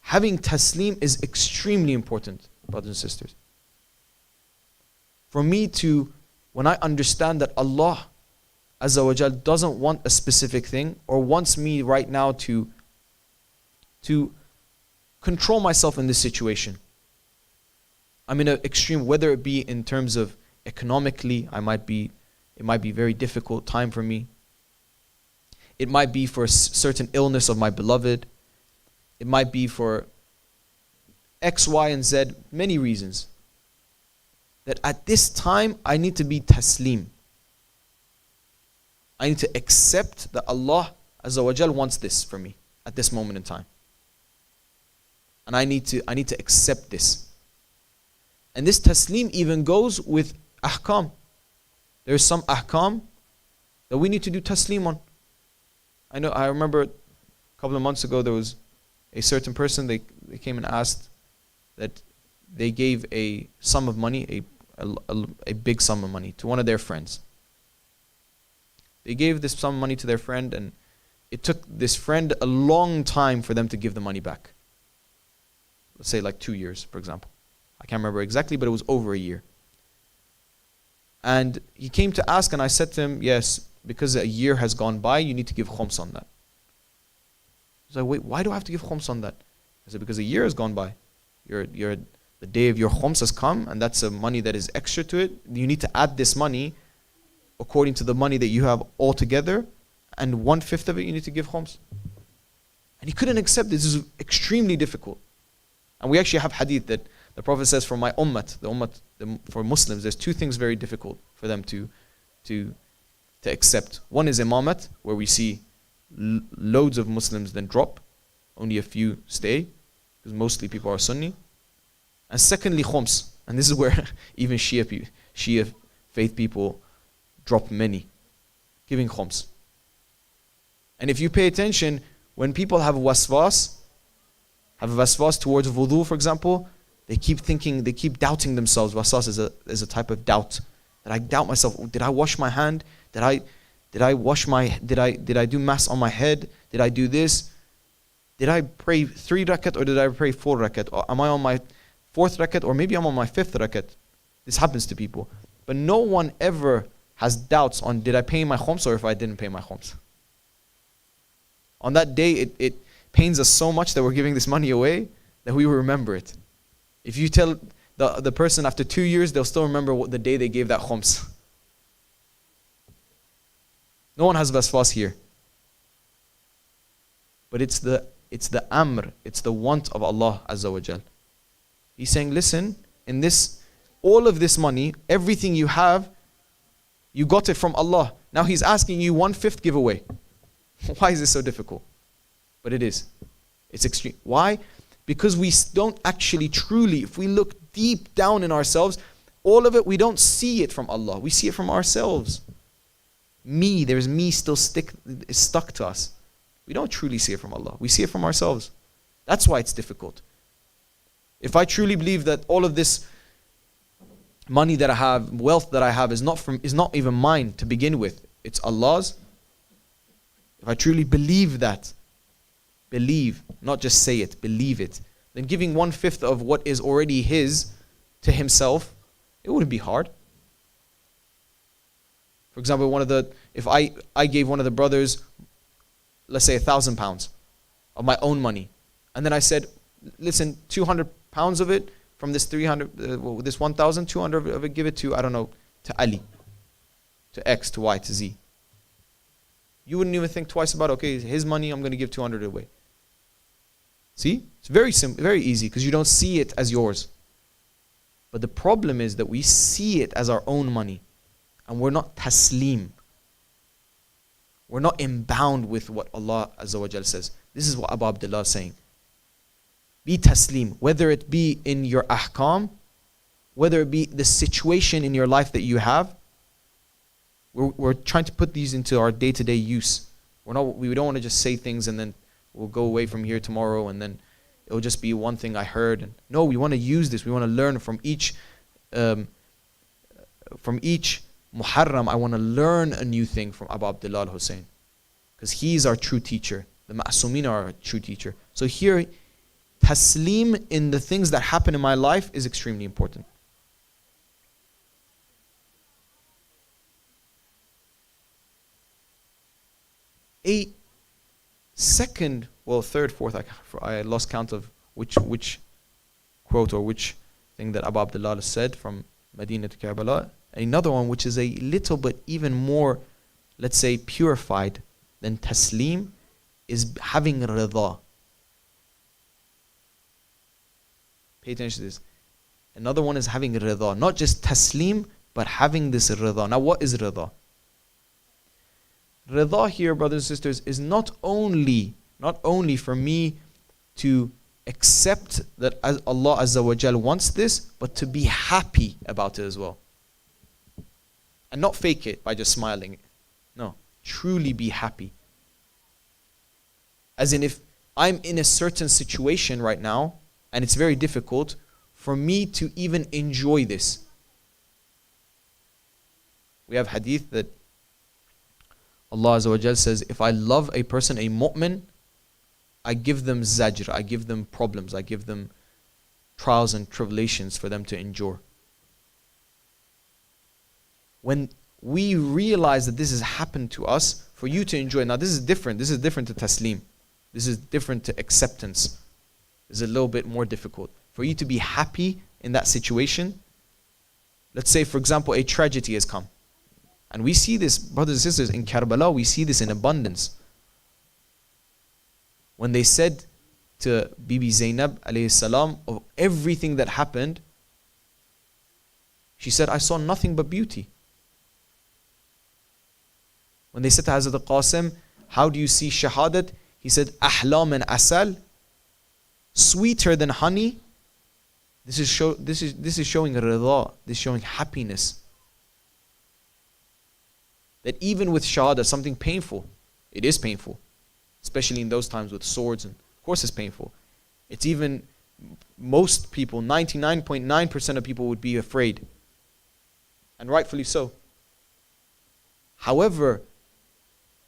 Having taslim is extremely important, brothers and sisters. For me to, when I understand that Allah Azza wa Jal doesn't want a specific thing, or wants me right now to control myself in this situation. I'm in an extreme, whether it be in terms of economically, it might be very difficult time for me. It might be for a certain illness of my beloved. It might be for X, Y, and Z, many reasons. That at this time, I need to be taslim. I need to accept that Allah Azza wa Jal wants this for me at this moment in time. And I need to accept this. And this taslim even goes with ahkam. There is some ahkam that we need to do taslim on. I remember a couple of months ago there was a certain person, they came and asked that they gave a sum of money, a big sum of money to one of their friends. They gave this sum of money to their friend, and it took this friend a long time for them to give the money back. Let's say like 2 years, for example. I can't remember exactly, but it was over a year. And he came to ask, and I said to him, yes, because a year has gone by, you need to give khums on that. He's like, wait, why do I have to give khums on that? I said, because a year has gone by. The day of your khums has come, and that's a money that is extra to it. You need to add this money according to the money that you have altogether, and 1/5 of it you need to give khums. And he couldn't accept this. This is extremely difficult. And we actually have hadith that the Prophet says, for my ummat, for Muslims, there's two things very difficult for them to accept. One is imamat, where we see loads of Muslims then drop, only a few stay, because mostly people are Sunni. And secondly, khums. And this is where even Shia faith people drop many, giving khums. And if you pay attention, when people have waswas towards wudu, for example, they keep doubting themselves. Waswas is a type of doubt. That I doubt myself. Did I wash my hand? Did I do mass on my head? Did I do this? Did I pray 3 rakat or did I pray 4 rakat? Or am I on my 4th rakat, or maybe I'm on my 5th rakat? This happens to people. But no one ever has doubts on did I pay my khums or if I didn't pay my khums. On that day, it pains us so much that we're giving this money away that we will remember it. If you tell the person after 2 years, they'll still remember the day they gave that khums. No one has waswas here. But it's the amr, it's the want of Allah Azza wa Jal. He's saying, listen, in this, all of this money, everything you have, you got it from Allah. Now He's asking you 1/5 giveaway. Why is this so difficult? But it is. It's extreme. Why? Because we don't actually truly, if we look deep down in ourselves, all of it, we don't see it from Allah. We see it from ourselves. There's me still stuck to us. We don't truly see it from Allah. We see it from ourselves. That's why it's difficult. If I truly believe that all of this money that I have, wealth that I have is not even mine to begin with, it's Allah's. If I truly believe that, not just say it, believe it, then giving 1/5 of what is already His to Himself, it wouldn't be hard. For example, one of the if I gave one of the brothers, let's say £1,000 of my own money, and then I said, listen, £200 of it from this 300, this 1,000, 200 of it, give it to, I don't know, to Ali, to X, to Y, to Z. You wouldn't even think twice about, okay, his money, I'm going to give 200 away. See? It's very simple, very easy, because you don't see it as yours. But the problem is that we see it as our own money, and we're not taslim. We're not inbound with what Allah Azza wa Jal says. This is what Abu Abdullah is saying. Be taslim, whether it be in your ahkam, whether it be the situation in your life that you have. We're trying to put these into our day-to-day use. We don't want to just say things and then we'll go away from here tomorrow and then it'll just be one thing I heard. And no, we want to use this. We want to learn from each Muharram. I want to learn a new thing from Abu Abdullah al-Hussein, because he's our true teacher. The Ma'asumin are our true teacher. So here, taslim in the things that happen in my life is extremely important. A second, well, third, fourth, I lost count of which quote or which thing that Abu Abdullah said from Medina to Karbala. Another one which is a little bit even more, let's say, purified than taslim is having rida. Pay attention to this. Another one is having rida. Not just taslim, but having this rida. Now what is rida? Rida here, brothers and sisters, is not only for me to accept that Allah Azza wa Jal wants this, but to be happy about it as well. And not fake it by just smiling. No, truly be happy. As in, if I'm in a certain situation right now, and it's very difficult for me to even enjoy this. We have hadith that Allah Azza wa Jal says, if I love a person, a mu'min, I give them zajr, I give them problems, I give them trials and tribulations for them to endure. When we realize that this has happened to us, for you to enjoy, now this is different to taslim. This is different to acceptance. This is a little bit more difficult. For you to be happy in that situation, let's say for example a tragedy has come. And we see this, brothers and sisters, in Karbala, we see this in abundance. When they said to Bibi Zainab alayhi salam of everything that happened, she said, I saw nothing but beauty. When they said to Hazrat Qasim, how do you see shahadat? He said, ahlam and asal, sweeter than honey. This is showing rida, this is showing happiness. That even with shahada, something painful, it is painful, especially in those times with swords, and of course it's painful. It's even, most people, 99.9% of people would be afraid, and rightfully so. However,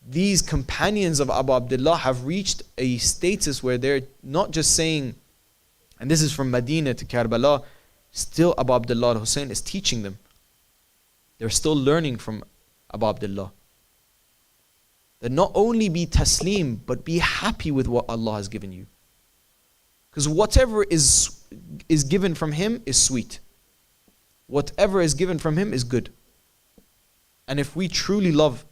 these companions of Abu Abdullah have reached a status where they're not just saying, and this is from Medina to Karbala, still Abu Abdullah al-Hussein is teaching them. They're still learning from Abu Abdullah. That not only be taslim, but be happy with what Allah has given you. Because whatever is given from Him is sweet. Whatever is given from Him is good. And if we truly love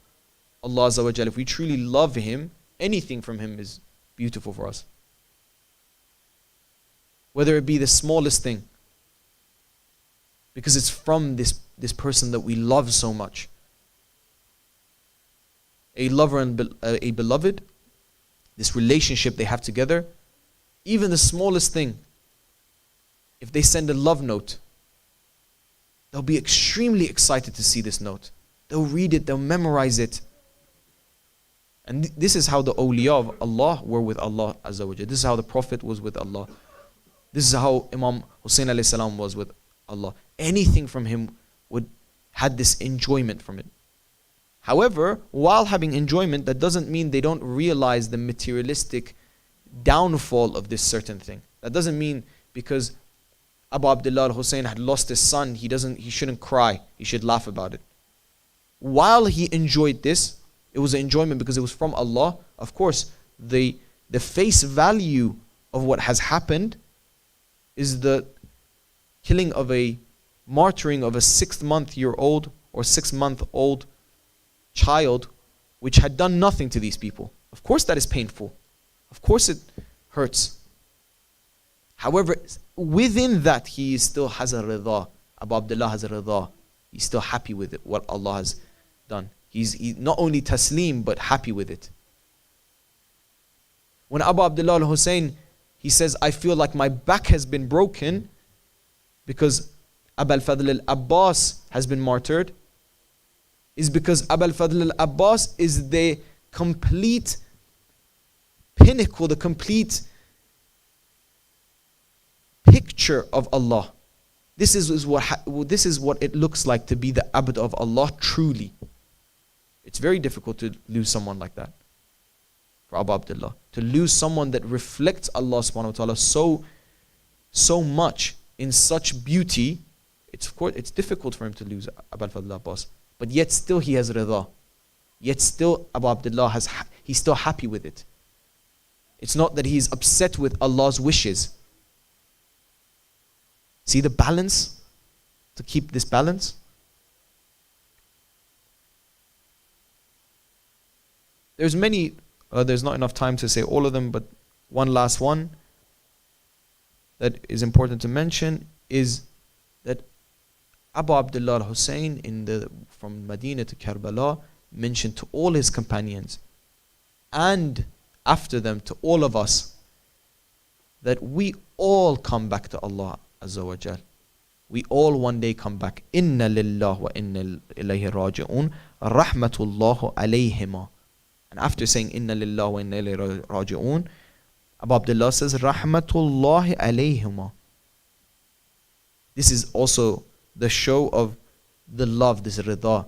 Allah Azza wa Jalla, if we truly love Him, anything from Him is beautiful for us. Whether it be the smallest thing, because it's from this person that we love so much. A lover and a beloved, this relationship they have together, even the smallest thing, if they send a love note, they'll be extremely excited to see this note. They'll read it, they'll memorize it. And this is how the awliya of Allah were with Allah Azza wa Jalla. This is how the Prophet was with Allah. This is how Imam Hussein alayhi salam was with Allah. Anything from him had this enjoyment from it. However, while having enjoyment, that doesn't mean they don't realize the materialistic downfall of this certain thing. That doesn't mean because Abu Abdullah al-Hussein had lost his son, he shouldn't cry, he should laugh about it. while he enjoyed this, it was an enjoyment because it was from Allah. Of course, the face value of what has happened is the killing of a martyring of a 6-month-old or 6-month-old child which had done nothing to these people. Of course that is painful. Of course it hurts. However, within that he still has a rida. Abu Abdullah has a rida. He's still happy with it, what Allah has done. He's not only taslim but happy with it. When Abu Abdullah al-Hussein, he says, I feel like my back has been broken because Abu al-Fadl al-Abbas has been martyred, is because Abu al-Fadl al-Abbas is the complete pinnacle, the complete picture of Allah. This is what it looks like to be the abd of Allah truly. It's very difficult to lose someone like that. For Abu Abdullah, to lose someone that reflects Allah subhanahu wa ta'ala so much in such beauty, it's difficult for him to lose Abu al-Fadl al-Abbas. But yet still he has rida. Yet still Abu Abdullah he's still happy with it. It's not that he's upset with Allah's wishes. See the balance? To keep this balance? There's many, there's not enough time to say all of them, but one last one that is important to mention is that Abu Abdullah al-Hussein from Medina to Karbala mentioned to all his companions and after them to all of us that we all come back to Allah Azza wa Jal. We all one day come back. Inna lillah wa inna ilayhi raji'un rahmatullahu alayhima. And after saying Inna lillah wa inna ilayhi raji'un, Abu Abdullah says rahmatullahi alayhima. This is also the show of the love, this rida.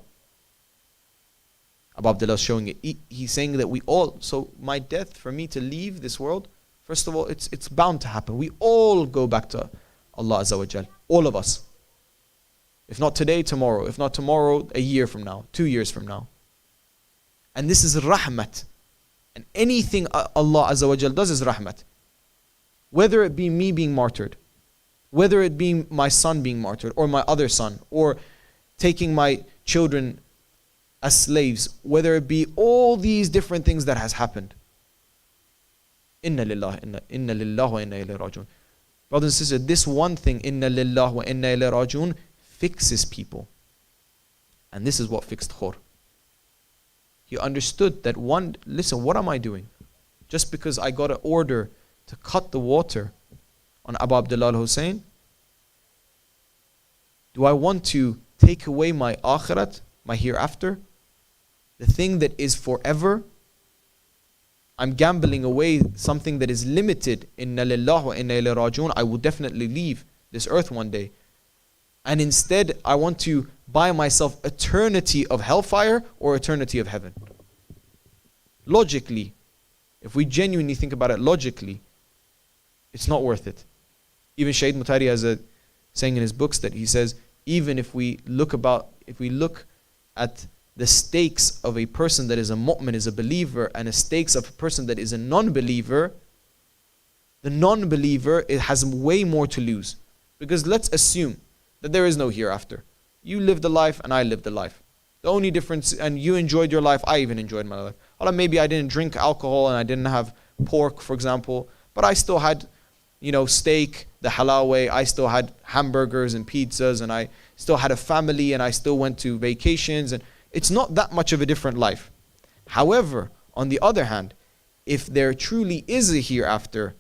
Abu Abdullah is showing it. He's saying that we all, so my death, for me to leave this world, first of all, it's bound to happen. We all go back to Allah Azza wa Jal. All of us. If not today, tomorrow. If not tomorrow, a year from now, 2 years from now. And this is rahmat. And anything Allah Azza wa Jal does is rahmat. Whether it be me being martyred, whether it be my son being martyred, or my other son, or taking my children as slaves, whether it be all these different things that has happened. Inna lillah wa inna ilayhi raji'un. Brothers and sisters, this one thing, Inna lillah wa inna ilayhi raji'un, fixes people. And this is what fixed Khur. He understood that listen, what am I doing? Just because I got an order to cut the water on Abu Abdullah al-Hussein, do I want to take away my akhirat, my hereafter? The thing that is forever? I'm gambling away something that is limited. Inna lillah wa inna ilayhi raji'un. I will definitely leave this earth one day. And instead, I want to buy myself eternity of hellfire or eternity of heaven. Logically, if we genuinely think about it logically, it's not worth it. Even Shaykh Mutari has a saying in his books that he says, even if we look at the stakes of a person that is a mu'min, is a believer, and the stakes of a person that is a non-believer, the non-believer, it has way more to lose. Because let's assume that there is no hereafter. You lived a life and I lived a life. The only difference, and you enjoyed your life, I even enjoyed my life. Well, maybe I didn't drink alcohol and I didn't have pork, for example, but I still had, steak the halal way. I still had hamburgers and pizzas, and I still had a family, and I still went to vacations, and it's not that much of a different life. However, on the other hand, if there truly is a hereafter,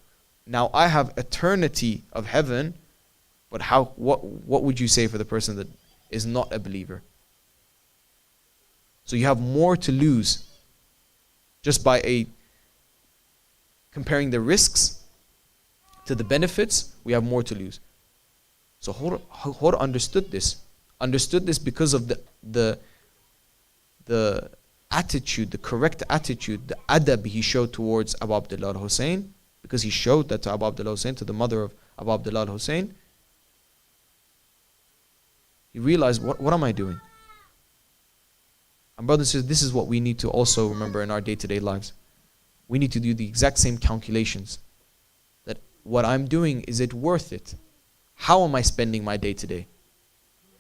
now I have eternity of heaven, but what would you say for the person that is not a believer? So you have more to lose just by comparing the risks to the benefits. We have more to lose. So Hur understood this because of the attitude, the correct attitude, the adab he showed towards Abu Abdullah al-Hussein, because he showed that to Abu Abdullah al-Hussein, to the mother of Abu Abdullah al-Hussein. He realized, what am I doing? And brothers and sisters, this is what we need to also remember in our day-to-day lives. We need to do the exact same calculations. That what I'm doing, is it worth it? How am I spending my day-to-day?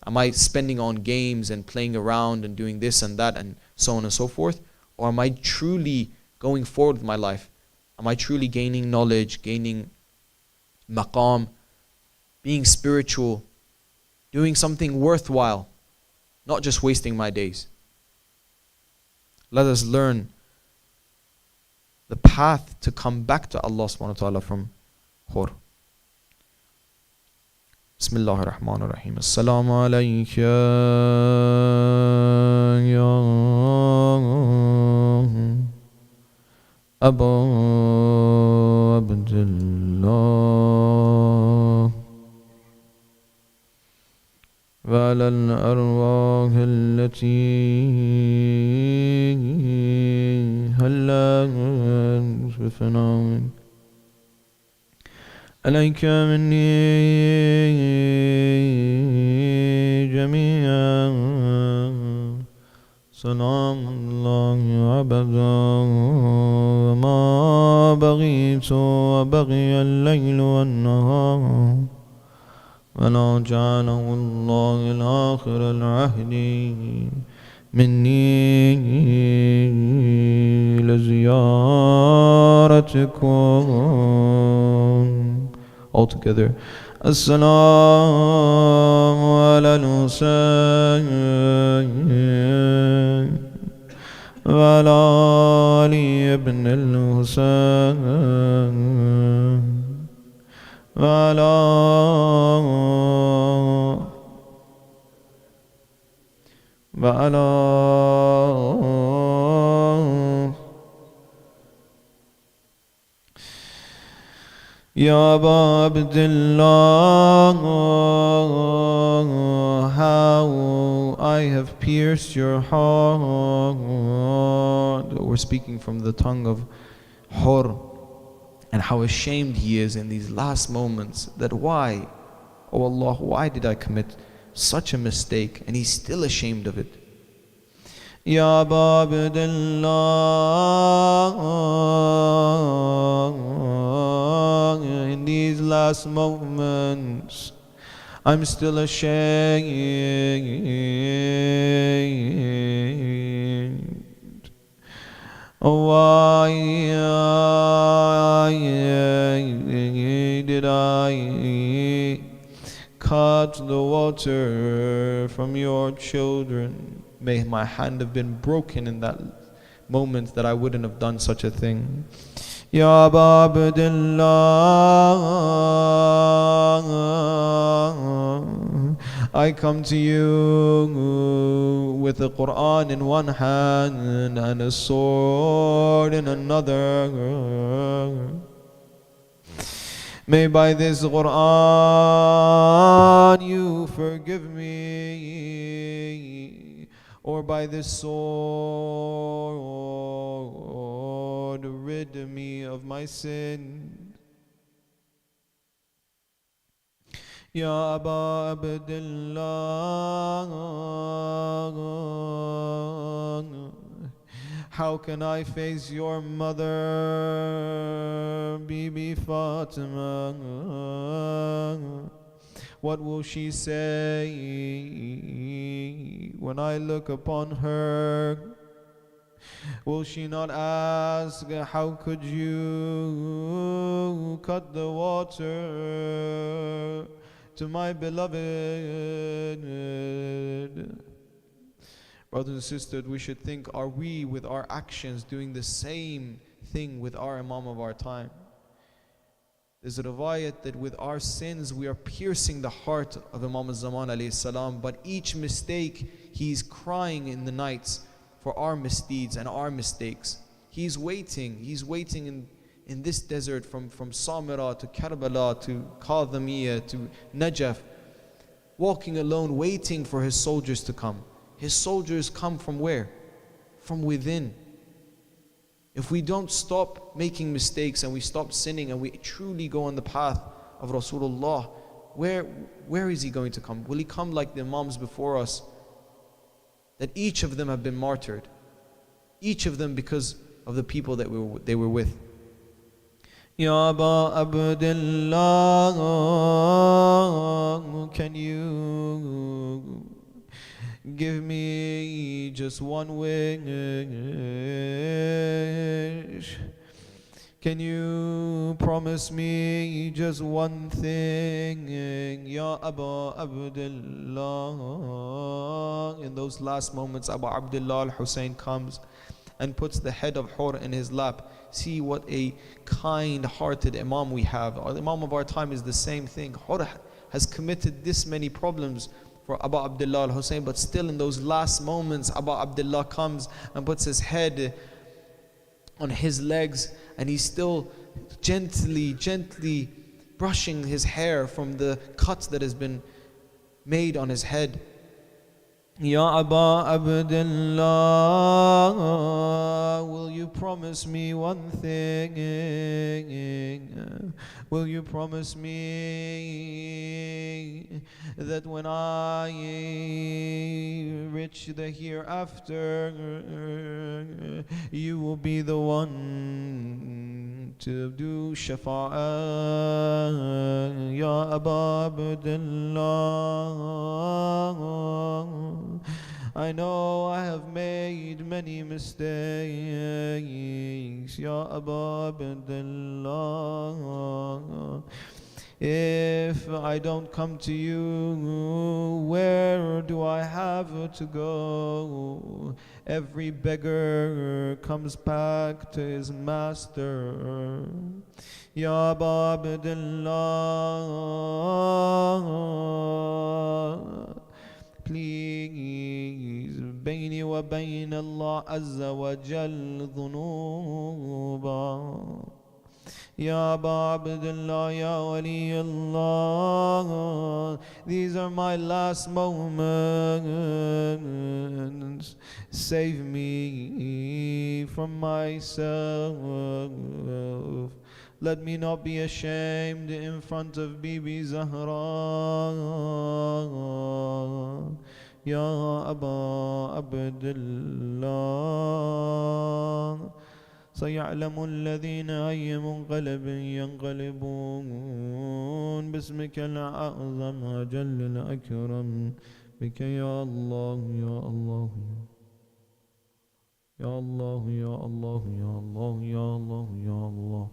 Am I spending on games and playing around and doing this and that and so on and so forth? Or am I truly going forward with my life? Am I truly gaining knowledge, gaining maqam, being spiritual, doing something worthwhile, not just wasting my days? Let us learn the path to come back to Allah subhanahu wa ta'ala from khur. Bismillah ar-Rahman ar-Rahim. Assalamu alayka ya Abu Abdullah wa ala al-arwah allati hallat bifanamin عليك مني جميعا سلام الله أبدا وما بغيت وبغي الليل والنهار ولا جعله الله الآخر العهد مني لزيارتكم. All together. Assalamu ala al-Husayn wa ala Ali ibn al-Husayn wa ala Ya Aba Abdullah, how I have pierced your heart. We're speaking from the tongue of Hur, and how ashamed he is in these last moments. That why, oh Allah, why did I commit such a mistake? And he's still ashamed of it. Ya Aba Abdullah, in these last moments, I'm still ashamed. Oh, why did I cut the water from your children? May my hand have been broken in that moment, that I wouldn't have done such a thing. Ya Aba Abdullah, I come to you with the Quran in one hand and a sword in another. May by this Quran you forgive me, or by this sword rid me of my sin. Ya Aba Abdullah, how can I face your mother, Bibi Fatima? What will she say when I look upon her? Will she not ask, how could you cut the water to my beloved? Brothers and sisters, we should think, are we with our actions doing the same thing with our Imam of our time? There's a riwayat that with our sins we are piercing the heart of Imam al-Zaman alayhi salam, but each mistake he's crying in the nights for our misdeeds and our mistakes. He's waiting in this desert from Samira to Karbala to Kadhamiya to Najaf, walking alone, waiting for his soldiers to come. His soldiers come from where? From within. If we don't stop making mistakes and we stop sinning and we truly go on the path of Rasulullah, where is he going to come? Will he come like the Imams before us, that each of them have been martyred. Each of them because of the people that they were with. Ya Aba Abdullah, can you give me just one wish? Can you promise me just one thing? Ya Aba Abdullah. In those last moments, Abu Abdullah al-Hussein comes and puts the head of Hur in his lap. See what a kind-hearted Imam we have. Our Imam of our time is the same thing. Hur has committed this many problems for Abu Abdullah al-Hussein, but still in those last moments, Abu Abdullah comes and puts his head on his legs, and he's still gently brushing his hair from the cuts that has been made on his head. Ya Aba Abdullah, will you promise me one thing? Will you promise me that when I reach the hereafter, you will be the one to do shafa'ah? Ya Aba Abdullah, I know I have made many mistakes, Ya Aba Abdullah. If I don't come to you, where do I have to go? Every beggar comes back to his master. Ya Aba Abdullah, please, بيني وبين الله عز وجل ذنوبا. Ya Aba Abdullah, Ya Wali Allah, these are my last moments. Save me from myself. Let me not be ashamed in front of Bibi Zahra. Ya Aba Abdullah, سيعلم الذين أي منقلب ينقلبون باسمك الأعظم أجل الأكرم بك يا الله يا الله يا الله يا الله يا الله يا الله يا الله.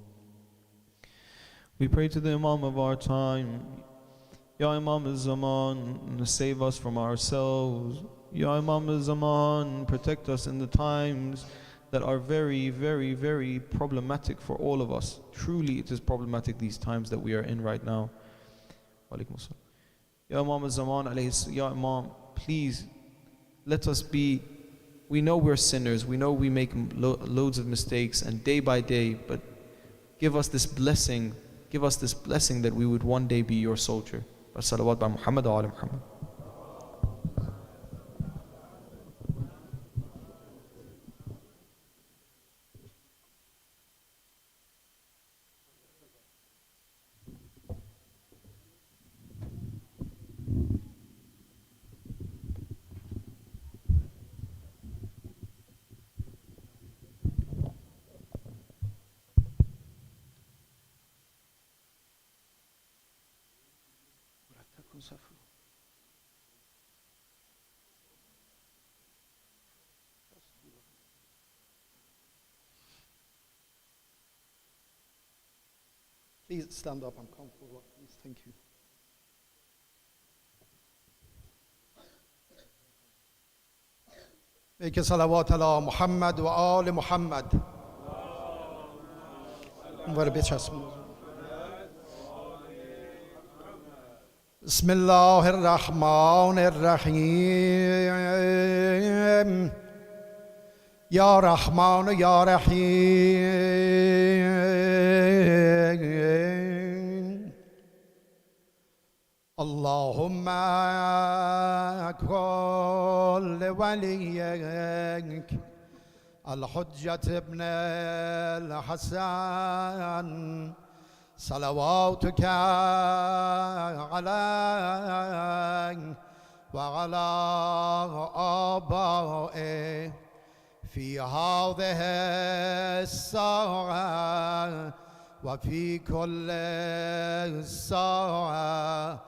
We pray to the Imam of our time. Ya Imam al-Zaman, save us from ourselves. Ya Imam al-Zaman, protect us in the times that are very, very, very problematic for all of us. Truly it is problematic, these times that we are in right now. Ya Imam al-Zaman, Ya Imam, please let us be, we know we're sinners, we know we make loads of mistakes and day by day, but give us this blessing that we would one day be your soldier. Salawat by Muhammad wa ala Muhammad. Please stand up and come forward, please. Thank you. Make a salawat ala Muhammad wa ali Muhammad. بسم الله الرحمن الرحيم يا رحمن يا رحيم اللهم كن لوليك الحجة ابن الحسن صلواتك عليه وعلى آبائه في هذه الساعة وفي كل ساعة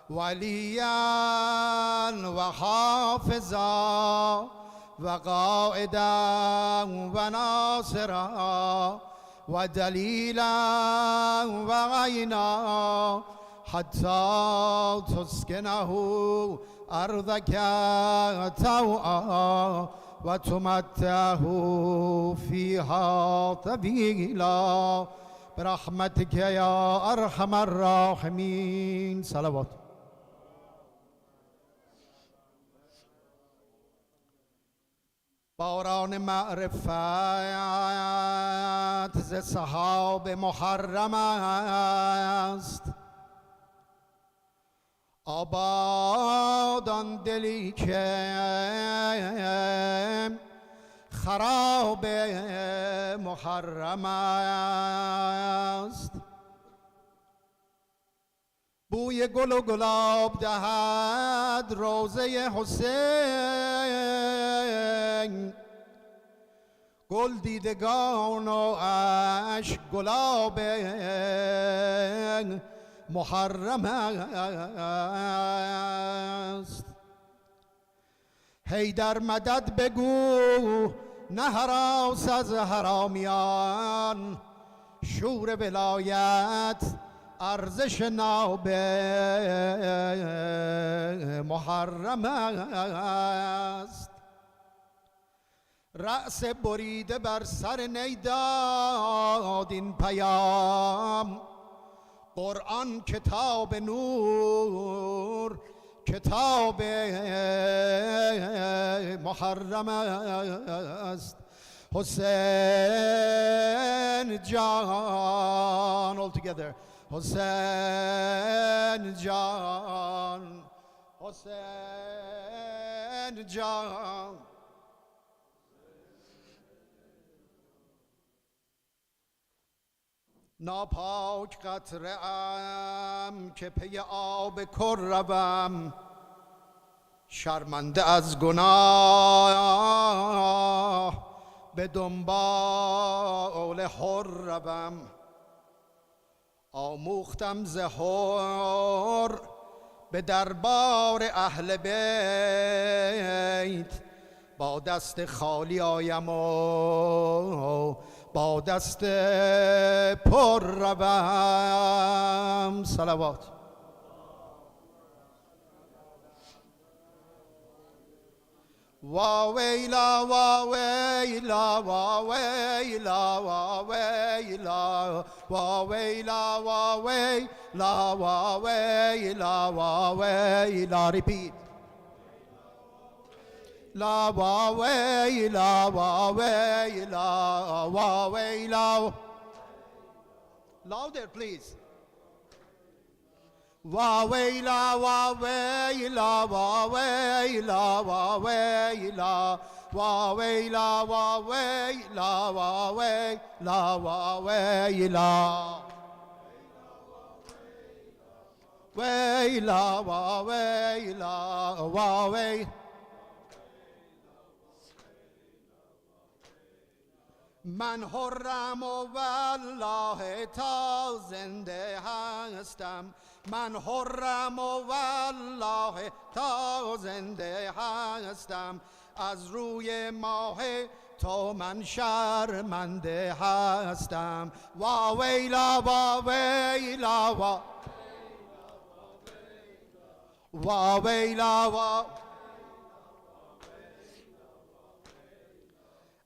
وليا وحافظا وقائدا وناصرا ودليلا وعينا حتى تسكنه أرضك طوعا وتمتعه فيها طويلا برحمتك يا أرحم الراحمين. صلوات. باران معرفت ز سحاب محرم است، آباد آن دلی که خراب محرم است. بوی گل و گلاب دهد روضه حسین، گل دیدگان و اشک گلاب محرم است. حیدر مدد بگو نه هراس از حرامیان، شور ولایت ارزش ناب محرم است. رأس بریده بر سر نیداد این پیام، قرآن کتاب نور کتاب محرم است. حسین جان all together حسین جان حسین جان. ناپاک قطره ام که پی آب کر روم، شرمنده از گناه به دنبال حر روم. آموختم ز حر به دربار اهل بیت، با دست خالی آیم و با دست پر روم. صلوات. واویلا واویلا واویلا واویلا واویلا واویلا واویلا واویلا. repeat. La waawayla waawayla waawayla. Louder please. Waawayla waawayla waawayla waawayla waawayla waawayla waawayla waawayla wayla waawayla waawayla. من حرم و والله تا زنده هستم، من حرم و والله تا زنده هستم، از روی ماه تو من شرمنده هستم. واویلا واویلا واویلا وا.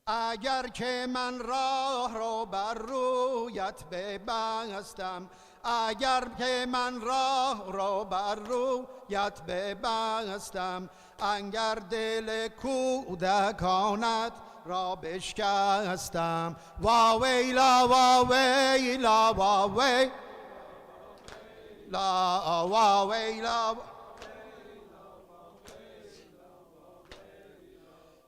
اگر که من راه رو بر رویت ببستم، اگر که من راه رو بر رویت ببستم، انگر دل کودکانت را بشکستم. واویلا واویلا واویلا واویلا.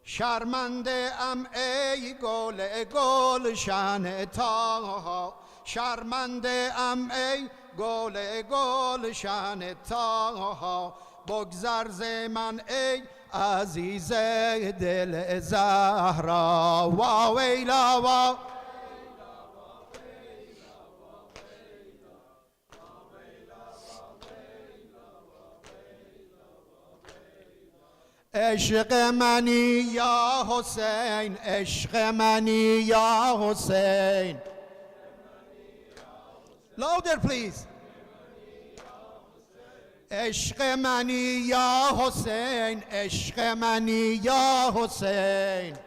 شرمنده ام ای گل گلشن تا، شرمنده ام ای گل گلشن تا، بگذر ز من ای عزیز دل زهرا وا ویلا وا عشق منی یا حسین عشق منی یا حسین louder please عشق منی یا حسین عشق منی یا حسین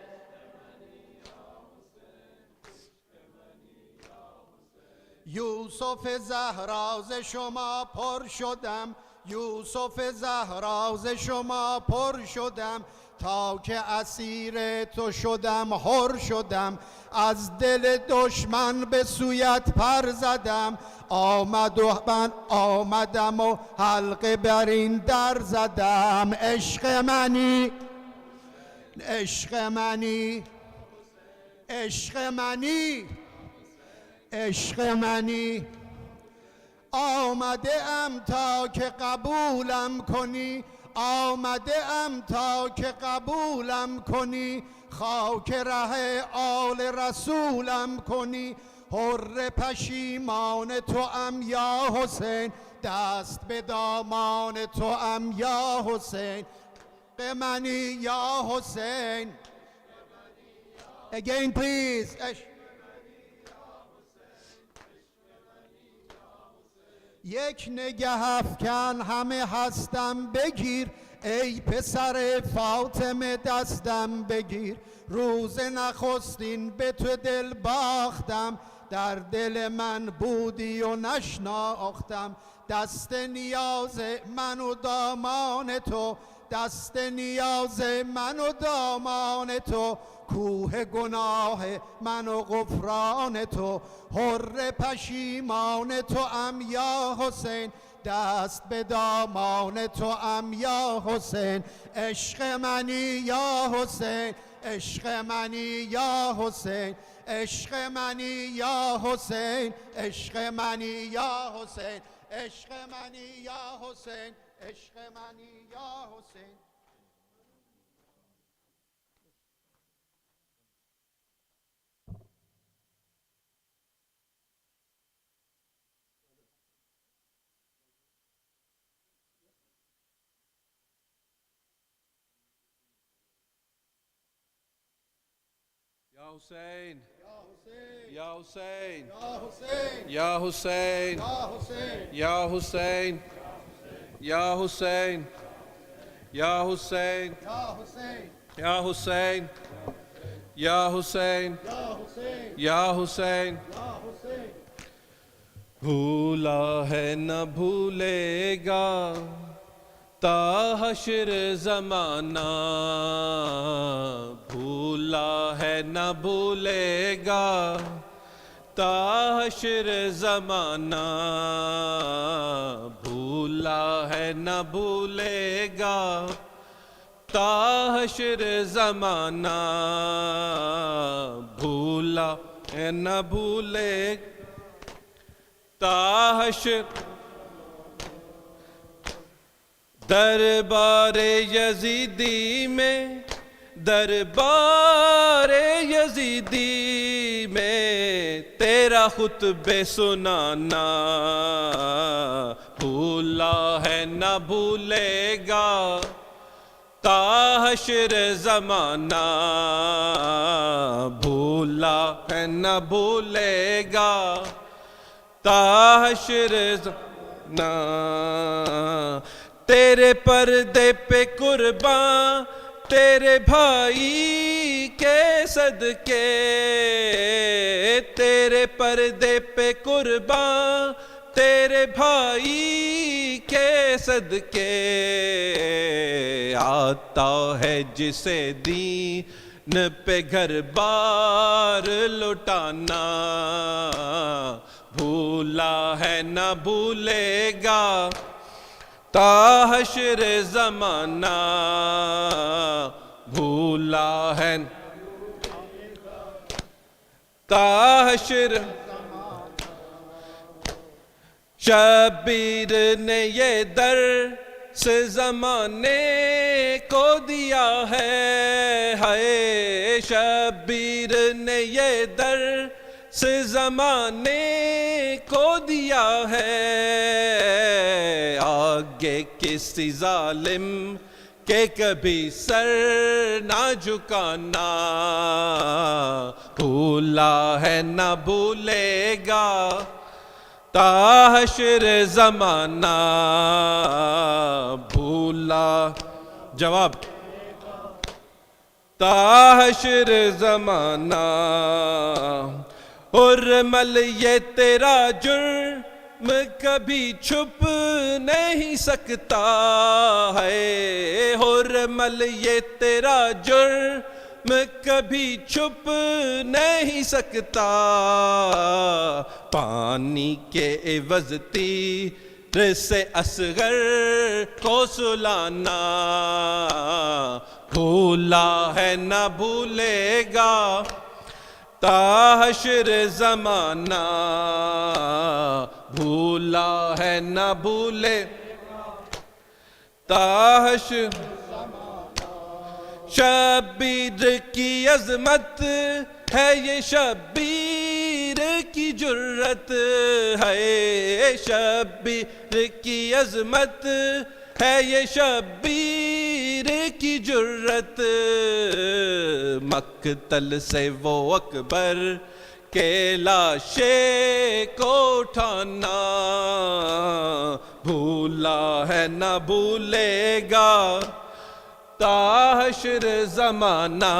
یوسف زهرا ز شما پر شدم یوسف زهرا ز شما پر شدم تا که اسیر تو شدم حر شدم از دل دشمن به سویت پر زدم من آمدم و حلقه بر این در زدم عشق منی عشق منی عشق منی عشق منی آمده ام تا که قبولم کنی آمده ام تا که قبولم کنی خاک ره آل رسولم کنی حر پشیمان تو ام یا حسین دست به دامان تو ام یا حسین به منی یا حسین again please یک نگه افکن همه هستم بگیر ای پسر فاطمه دستم بگیر روز نخستین به تو دل باختم در دل من بودی و نشناختم دست نیاز من و دامان تو دست نیاز من و دامان تو کوه گناه من و غفران تو حر پشیمان تو ام یا حسین دست به دامان تو ام یا حسین عشق منی یا حسین عشق منی یا حسین عشق منی یا حسین عشق منی یا حسین عشق منی یا حسین عشق منی یا حسین Ya Hussein, Ya Hussein, Ya Hussein, Ya Hussein, Ya Hussein, Ya Hussein, Ya Hussein, Ya Hussein, भूला है न भूलेगा ता हश्र ज़माना भूला है न भूलेगा ता हश्र ज़माना भूला है न भूलेगा ता हश्र ज़माना भूला है न भूलेगा ता हश्र दरबार यजीदी में दरबार यजीदी में तेरा खुतबे सुनाना भूला है न भूलेगा ता हश्र ज़माना भूला है न भूलेगा ता हश्र ज़माना तेरे पर्दे पे कुर्बान तेरे भाई के सदके तेरे पर्दे पे कुर्बान तेरे भाई के सदके आता है जिसे दीन पे घर बार लुटाना भूला है न भूलेगा ता हश्र ज़माना भूला है ता हश्र शबीर ने ये दर سے زمانے کو دیا ہے، ہائے شبیر نے یہ در سے زمانے کو دیا ہے، آگے کسی ظالم کہ کبھی سر نہ جھکانا، بھولا ہے نہ بھولے گا تا حشر زمانہ، بھولا جواب تا حشر زمانہ، حرمل یہ تیرا جرم کبھی چھپ نہیں سکتا ہے، حرمل یہ تیرا جرم کبھی چھپ نہیں سکتا، پانی کے عوض تیر سے اصغر کو سلانا، بھولا ہے نہ بھولے گا تا حشر زمانہ، بھولا ہے نہ بھولے تا حشر، شبیر کی عظمت ہے یہ شبیر کی جرت ہے، شبیر کی عظمت ہے یہ شبیر کی جرت، مقتل سے وہ اکبر کے لاشے کو اٹھانا، بھولا ہے نہ بھولے گا تا حشر زمانہ،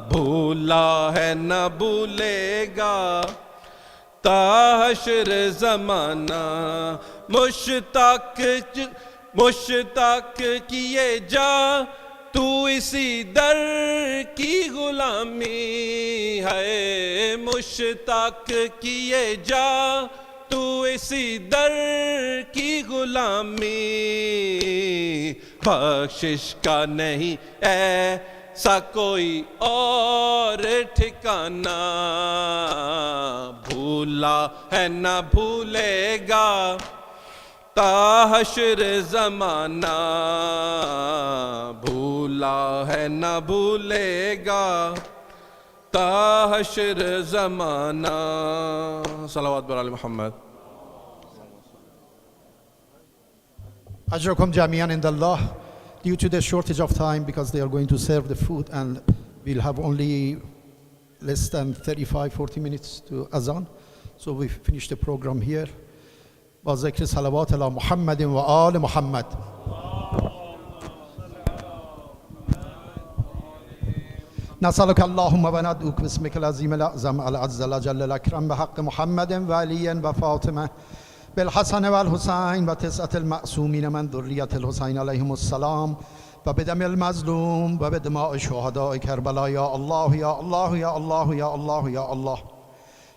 بھولا ہے نہ بھولے گا تا حشر زمانہ، مشتاق کیے جا تو اسی در کی غلامی ہے، مشتاق کیے جا تو اسی در کی غلامی، بخشش کا نہیں ایسا کوئی اور ٹھکانہ، بھولا ہے نہ بھولے گا تا حشر زمانہ، بھولا ہے نہ بھولے گا تا حشر زمانہ، صلوات بر آل محمد. Ajrakum Jamian in Allah. Due to the shortage of time, because they are going to serve the food and we'll have only less than 35-40 minutes to azan, so we finish the program here. با ذکر صلوات علی محمد و آل محمد. نسألك اللهم وندعوك باسمك العظيم الأعظم العز الجل الأكرم بحق محمد وعلي وفاطمة بالحسن والحسين وتسعة المعصومين من ذرية الحسين عليهم السلام وبدم المظلوم وبدماء شهداء كربلاء. يا الله يا الله يا الله يا الله يا الله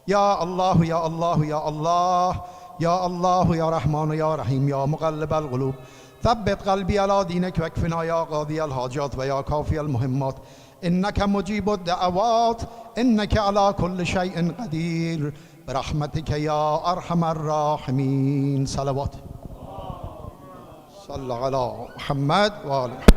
يا الله يا الله يا الله يا الله يا رحمن يا رحيم يا مقلب القلوب ثبت قلبي على دينك واكفنا يا قاضي الحاجات ويا كافي المهمات إنك مجيب الدعوات إنك على كل شيء قدير برحمتك يا أرحم الراحمين. صلوات صلى على محمد وآل محمد.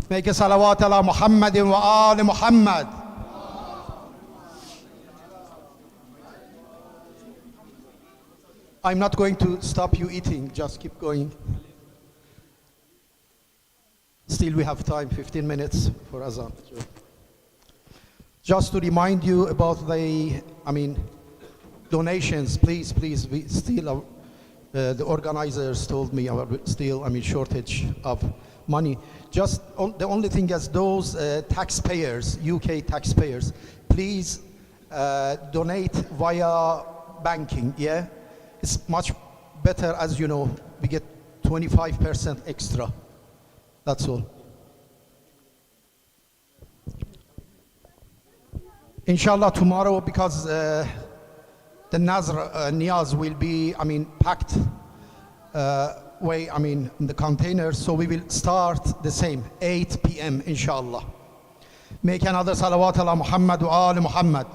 Make a salawat ala Muhammadin wa ali Muhammad. I'm not going to stop you eating, just keep going. Still we have time, 15 minutes for Azan. Just to remind you about the, donations, please, we still, the organizers told me still, shortage of money. Just the only thing is those taxpayers, UK taxpayers, please donate via banking, yeah? It's much better, as you know, we get 25% extra. That's all. Inshallah, tomorrow, because the Niyaz will be, packed in the containers, so we will start the same, 8 p.m. inshallah. Make another salawat ala Muhammad wa ali Muhammad.